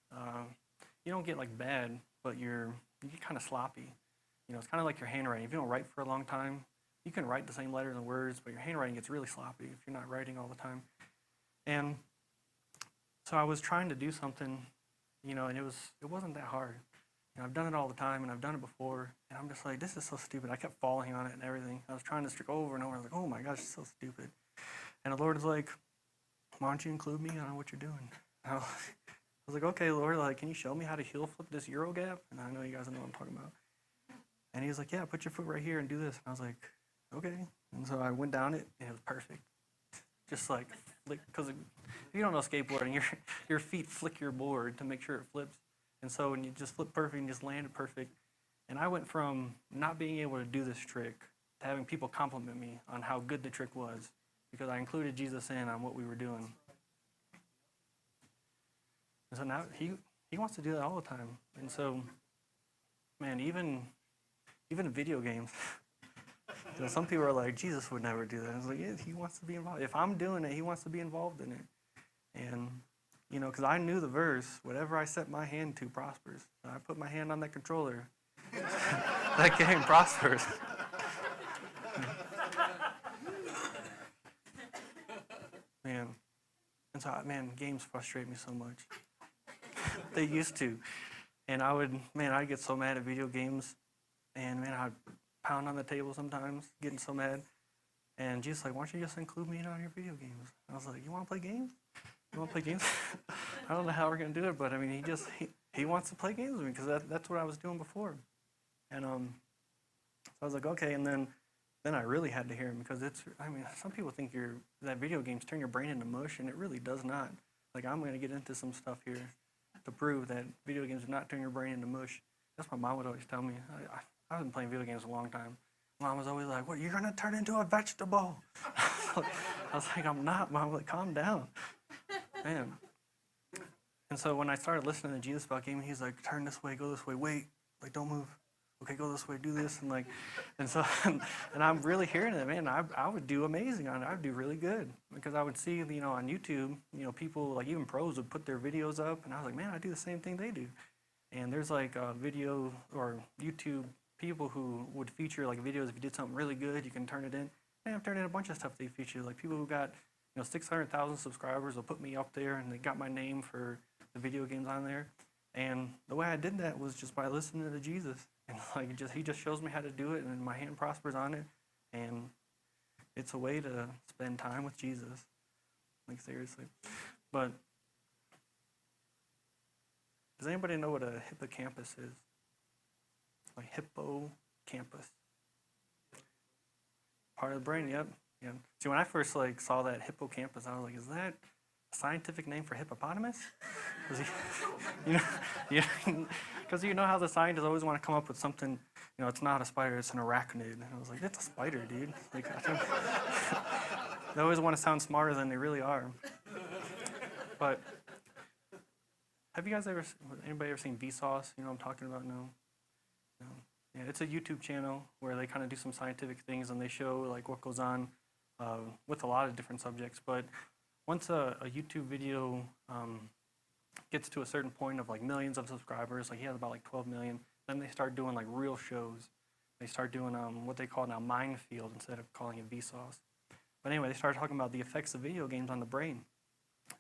[SPEAKER 2] you don't get like bad, but you get kind of sloppy. It's kind of like your handwriting. If you don't write for a long time, you can write the same letters and words, but your handwriting gets really sloppy if you're not writing all the time. And so I was trying to do something, and it wasn't that hard. I've done it all the time, and I've done it before, and I'm just like, this is so stupid. I kept falling on it and everything. I was trying this trick over and over. I was like, oh my gosh, it's so stupid. And the Lord is like, why don't you include me on what you're doing? And I was like, okay, Lord, can you show me how to heel flip this Euro gap? And I know you guys know what I'm talking about. And he was like, yeah, put your foot right here and do this. And I was like, okay. And so I went down it, and it was perfect. Just like, because if you don't know skateboarding, your feet flick your board to make sure it flips. And so when you just flip perfect and just landed perfect. And I went from not being able to do this trick to having people compliment me on how good the trick was because I included Jesus in on what we were doing. And so now he wants to do that all the time. And so, man, even video games, some people are like, Jesus would never do that. I was like, yeah, he wants to be involved. If I'm doing it, he wants to be involved in it. And because I knew the verse, whatever I set my hand to prospers. I put my hand on that controller, that game prospers. Man. And so, games frustrate me so much. They used to. And I'd get so mad at video games. And, I'd pound on the table sometimes, getting so mad. And Jesus like, why don't you just include me in on your video games? I was like, you want to play games? You want to play games? I don't know how we're going to do it, but he wants to play games with me because that's what I was doing before. And so I was like, okay. And then I really had to hear him because some people think that video games turn your brain into mush, and it really does not. Like, I'm going to get into some stuff here to prove that video games do not turn your brain into mush. That's what Mom would always tell me. I've been playing video games a long time. Mom was always like, "What, you're going to turn into a vegetable?" I was like, "I'm not, Mom. Like, calm down." Man. And so when I started listening to Jesus about gaming, he's like, "Turn this way, go this way, wait, like, don't move. Okay, go this way, do this," and so, and I'm really hearing it, man. I would do amazing on it. I would do really good because I would see, on YouTube, people like even pros would put their videos up, and I was like, man, I do the same thing they do. And there's like video or YouTube people who would feature like videos if you did something really good, you can turn it in. And I've turned in a bunch of stuff they feature, like people who got 600,000 subscribers will put me up there, and they got my name for the video games on there. And the way I did that was just by listening to Jesus. And he just shows me how to do it, and my hand prospers on it. And it's a way to spend time with Jesus. Like, seriously. But does anybody know what a hippocampus is? Like, hippocampus. Part of the brain, yep. Yeah. See, when I first saw that hippocampus, I was like, is that a scientific name for hippopotamus? Because you know how the scientists always want to come up with something, it's not a spider, it's an arachnid. And I was like, it's a spider, dude. Like, they always want to sound smarter than they really are. But have you guys anybody ever seen Vsauce? You know what I'm talking about? No? No. Yeah, it's a YouTube channel where they kind of do some scientific things, and they show like what goes on with a lot of different subjects. But once a YouTube video gets to a certain point of like millions of subscribers, like he has about like 12 million, then they start doing like real shows. They start doing what they call now Minefield instead of calling it Vsauce. But anyway, they started talking about the effects of video games on the brain,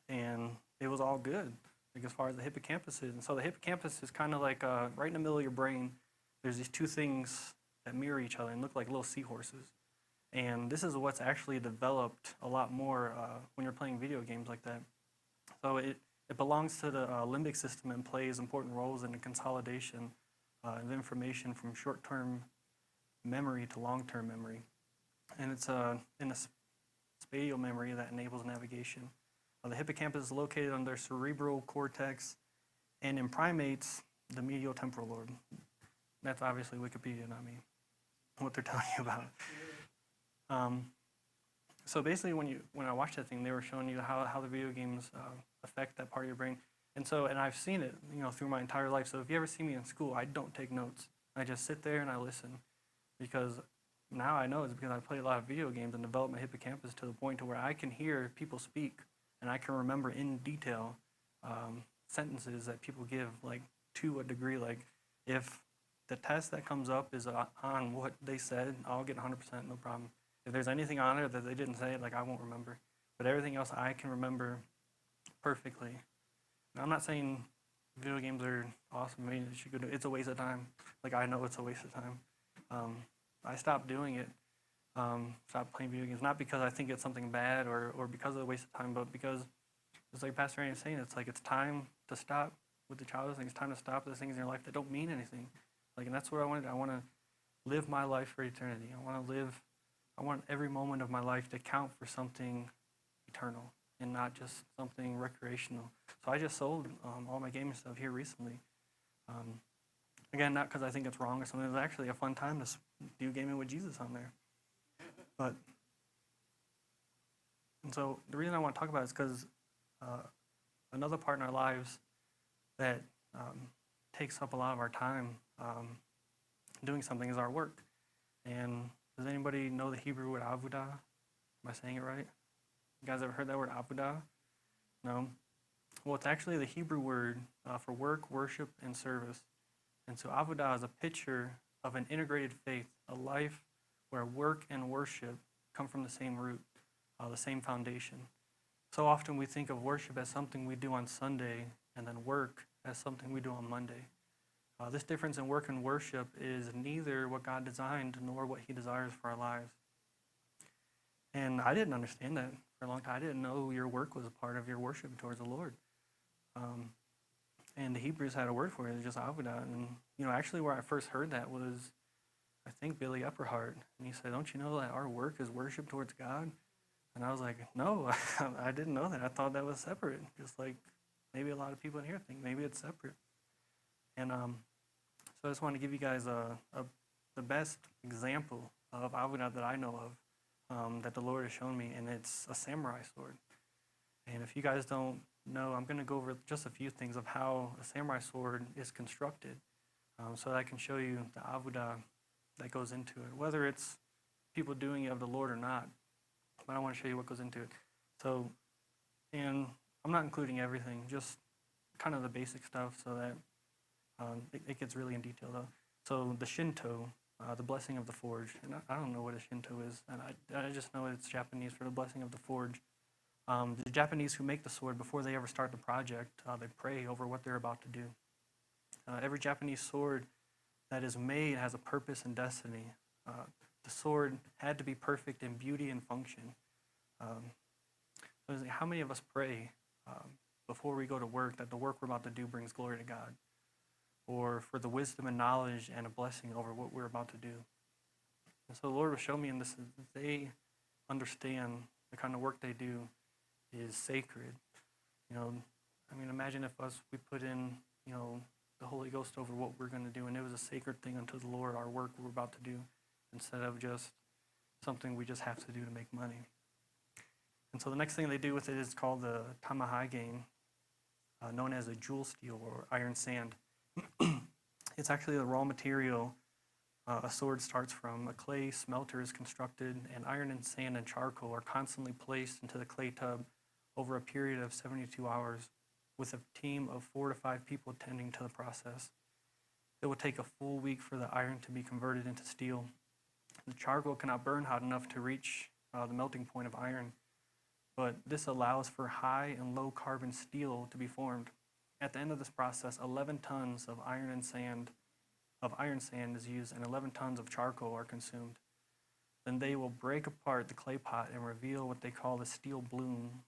[SPEAKER 2] and it was all good, like as far as the hippocampus is. And so the hippocampus is kind of like right in the middle of your brain. There's these two thit that mirror each other and look like little seahorses. And this is what's actually developed a lot more when you're playing video games like that. So it belongs to the limbic system and plays important roles in the consolidation of information from short-term memory to long-term memory. And it's in a spatial memory that enables navigation. The hippocampus is located on their cerebral cortex, and in primates, the medial temporal lobe. That's obviously Wikipedia, not me, what they're telling you about. So basically, when I watched that thing, they were showing you how the video games affect that part of your brain. And I've seen it, through my entire life. So if you ever see me in school, I don't take notes. I just sit there and I listen, because now I know it's because I play a lot of video games and develop my hippocampus to the point to where I can hear people speak, and I can remember in detail sentences that people give, like, to a degree. Like, if the test that comes up is on what they said, I'll get 100%, no problem. If there's anything on there that they didn't say, like, I won't remember. But everything else I can remember perfectly. Now, I'm not saying video games are awesome. I mean, it's a waste of time. Like, I know it's a waste of time. I stopped doing it, stopped playing video games, not because I think it's something bad or because of the waste of time, but because it's like Pastor Randy was saying, it's like it's time to stop with the childish things. It's time to stop the things in your life that don't mean anything. Like, and that's what I wanted. I want to live my life for eternity. I want every moment of my life to count for something eternal and not just something recreational. So I just sold all my gaming stuff here recently. Again, not because I think it's wrong or something. It was actually a fun time to do gaming with Jesus on there. And so the reason I want to talk about it is because another part in our lives that takes up a lot of our time doing something is our work. And does anybody know the Hebrew word avodah? Am I saying it right? You guys ever heard that word avodah? No? Well, it's actually the Hebrew word for work, worship, and service. And so avodah is a picture of an integrated faith, a life where work and worship come from the same root, the same foundation. So often we think of worship as something we do on Sunday and then work as something we do on Monday. This difference in work and worship is neither what God designed nor what he desires for our lives. And I didn't understand that for a long time. I didn't know your work was a part of your worship towards the Lord. And the Hebrews had a word for it. It's just avodah. And, actually where I first heard that was, I think, Billy Epperhart. And he said, don't you know that our work is worship towards God? And I was like, no, I didn't know that. I thought that was separate. Just like maybe a lot of people in here think maybe it's separate. And so I just want to give you guys the best example of avodah that I know of, that the Lord has shown me, and it's a samurai sword. And if you guys don't know, I'm going to go over just a few things of how a samurai sword is constructed, so that I can show you the avodah that goes into it, whether it's people doing it of the Lord or not. But I want to show you what goes into it. So, and I'm not including everything, just kind of the basic stuff, so that it gets really in detail though. So the Shinto, the blessing of the forge, and I don't know what a Shinto is, and I just know it's Japanese for the blessing of the forge. The Japanese who make the sword, before they ever start the project, they pray over what they're about to do. Every Japanese sword that is made has a purpose and destiny. The sword had to be perfect in beauty and function. So how many of us pray before we go to work that the work we're about to do brings glory to God? Or for the wisdom and knowledge and a blessing over what we're about to do? And so the Lord will show me in this, they understand the kind of work they do is sacred. I mean, imagine if we put in, the Holy Ghost over what we're going to do, and it was a sacred thing unto the Lord, our work we're about to do, instead of just something we just have to do to make money. And so the next thing they do with it is called the tamahage, known as a jewel steel or iron sand. It's actually the raw material a sword starts from. A clay smelter is constructed, and iron and sand and charcoal are constantly placed into the clay tub over a period of 72 hours with a team of 4 to 5 people tending to the process. It will take a full week for the iron to be converted into steel. The charcoal cannot burn hot enough to reach the melting point of iron, but this allows for high and low carbon steel to be formed. At the end of this process, 11 tons of iron sand is used, and 11 tons of charcoal are consumed. Then they will break apart the clay pot and reveal what they call the steel bloom,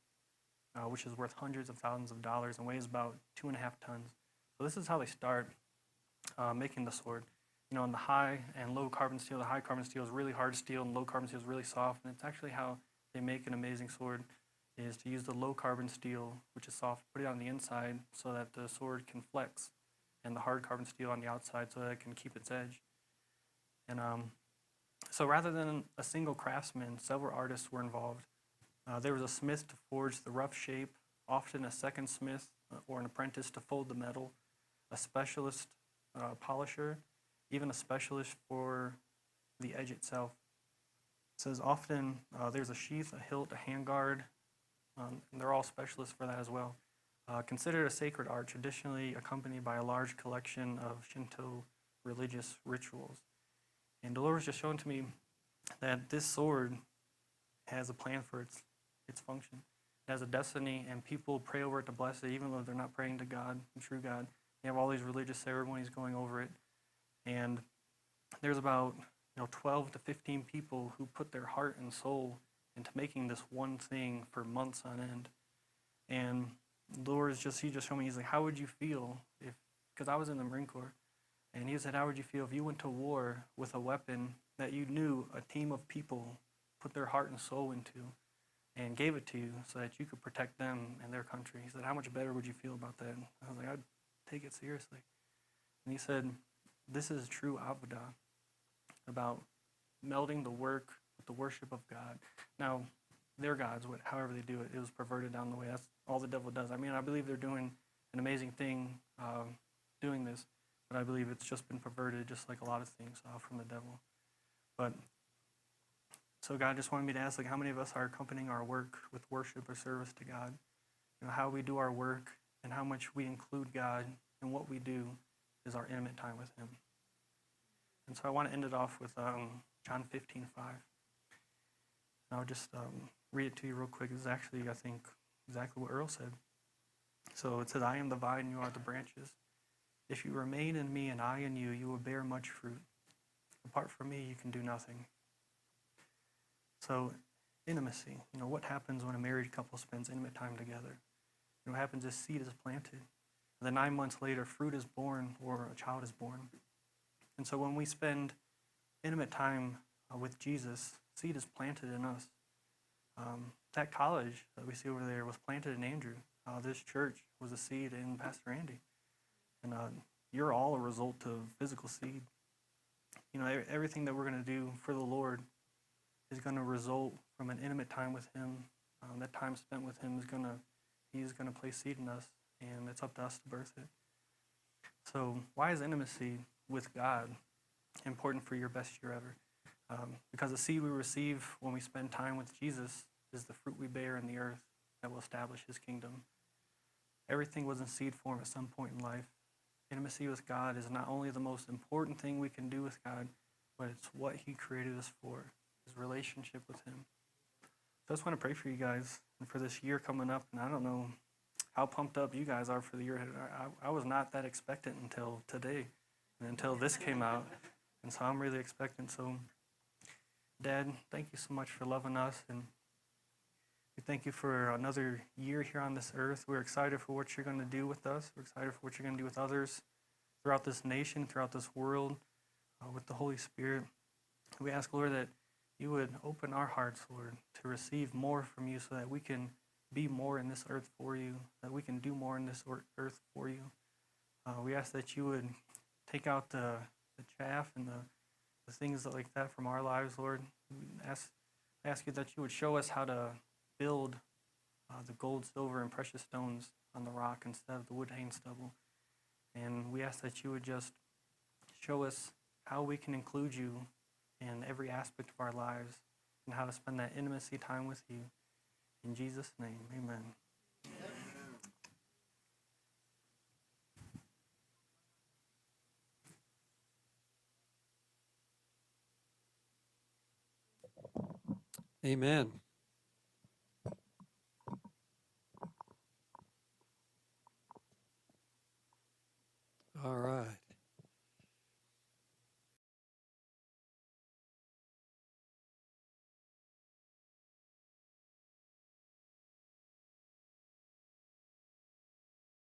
[SPEAKER 2] which is worth hundreds of thousands of dollars and weighs about 2.5 tons. So this is how they start making the sword. In the high and low carbon steel, the high carbon steel is really hard steel, and low carbon steel is really soft. And it's actually how they make an amazing sword, is to use the low carbon steel, which is soft, put it on the inside so that the sword can flex, and the hard carbon steel on the outside so that it can keep its edge. And so rather than a single craftsman, several artists were involved. There was a smith to forge the rough shape, often a second smith or an apprentice to fold the metal, a specialist polisher, even a specialist for the edge itself. It says often there's a sheath, a hilt, a handguard, and they're all specialists for that as well. Considered a sacred art, traditionally accompanied by a large collection of Shinto religious rituals. And the Lord was just showing to me that this sword has a plan for its function. It has a destiny, and people pray over it to bless it, even though they're not praying to God, the true God. They have all these religious ceremonies going over it. And there's about 12 to 15 people who put their heart and soul into making this one thing for months on end. And the Lord he just showed me, he's like, how would you feel if, because I was in the Marine Corps, and he said, how would you feel if you went to war with a weapon that you knew a team of people put their heart and soul into and gave it to you so that you could protect them and their country? He said, how much better would you feel about that? And I was like, I'd take it seriously. And he said, this is true avodah, about melding the work with the worship of God. Now, their gods, however they do it, it was perverted down the way. That's all the devil does. I mean, I believe they're doing an amazing thing doing this, but I believe it's just been perverted, just like a lot of things from the devil. But so God just wanted me to ask, how many of us are accompanying our work with worship or service to God? How we do our work and how much we include God in what we do is our intimate time with Him. And so I want to end it off with John 15:5. I'll just read it to you real quick. This is actually, I think, exactly what Earl said. So it says, I am the vine, and you are the branches. If you remain in me and I in you, you will bear much fruit. Apart from me, you can do nothing. So intimacy, what happens when a married couple spends intimate time together? What happens is seed is planted. And then 9 months later, fruit is born or a child is born. And so when we spend intimate time with Jesus, seed is planted in us. that college that we see over there was planted in Andrew. This church was a seed in Pastor Andy. And you're all a result of physical seed. You know, everything that we're going to do for the Lord is going to result from an intimate time with Him. That time spent with Him He's going to place seed in us, and it's up to us to birth it. So why is intimacy with God important for your best year ever? Because the seed we receive when we spend time with Jesus is the fruit we bear in the earth that will establish His kingdom. Everything was in seed form at some point in life. Intimacy with God is not only the most important thing we can do with God, but it's what He created us for, His relationship with Him. So I just want to pray for you guys and for this year coming up. And I don't know how pumped up you guys are for the year ahead. I was not that expectant until today and until this came out. And so I'm really expectant. So, Dad, thank you so much for loving us. And we thank you for another year here on this earth. We're excited for what you're going to do with us. We're excited for what you're going to do with others throughout this nation, throughout this world, with the Holy Spirit. We ask, Lord, that you would open our hearts, Lord, to receive more from you so that we can be more in this earth for you, that we can do more in this earth for you. We ask that you would take out the chaff and the things like that from our lives, Lord. We ask you that you would show us how to build the gold, silver, and precious stones on the rock instead of the wood, hay, and stubble. And we ask that you would just show us how we can include you in every aspect of our lives and how to spend that intimacy time with you. In Jesus' name, amen.
[SPEAKER 1] Amen.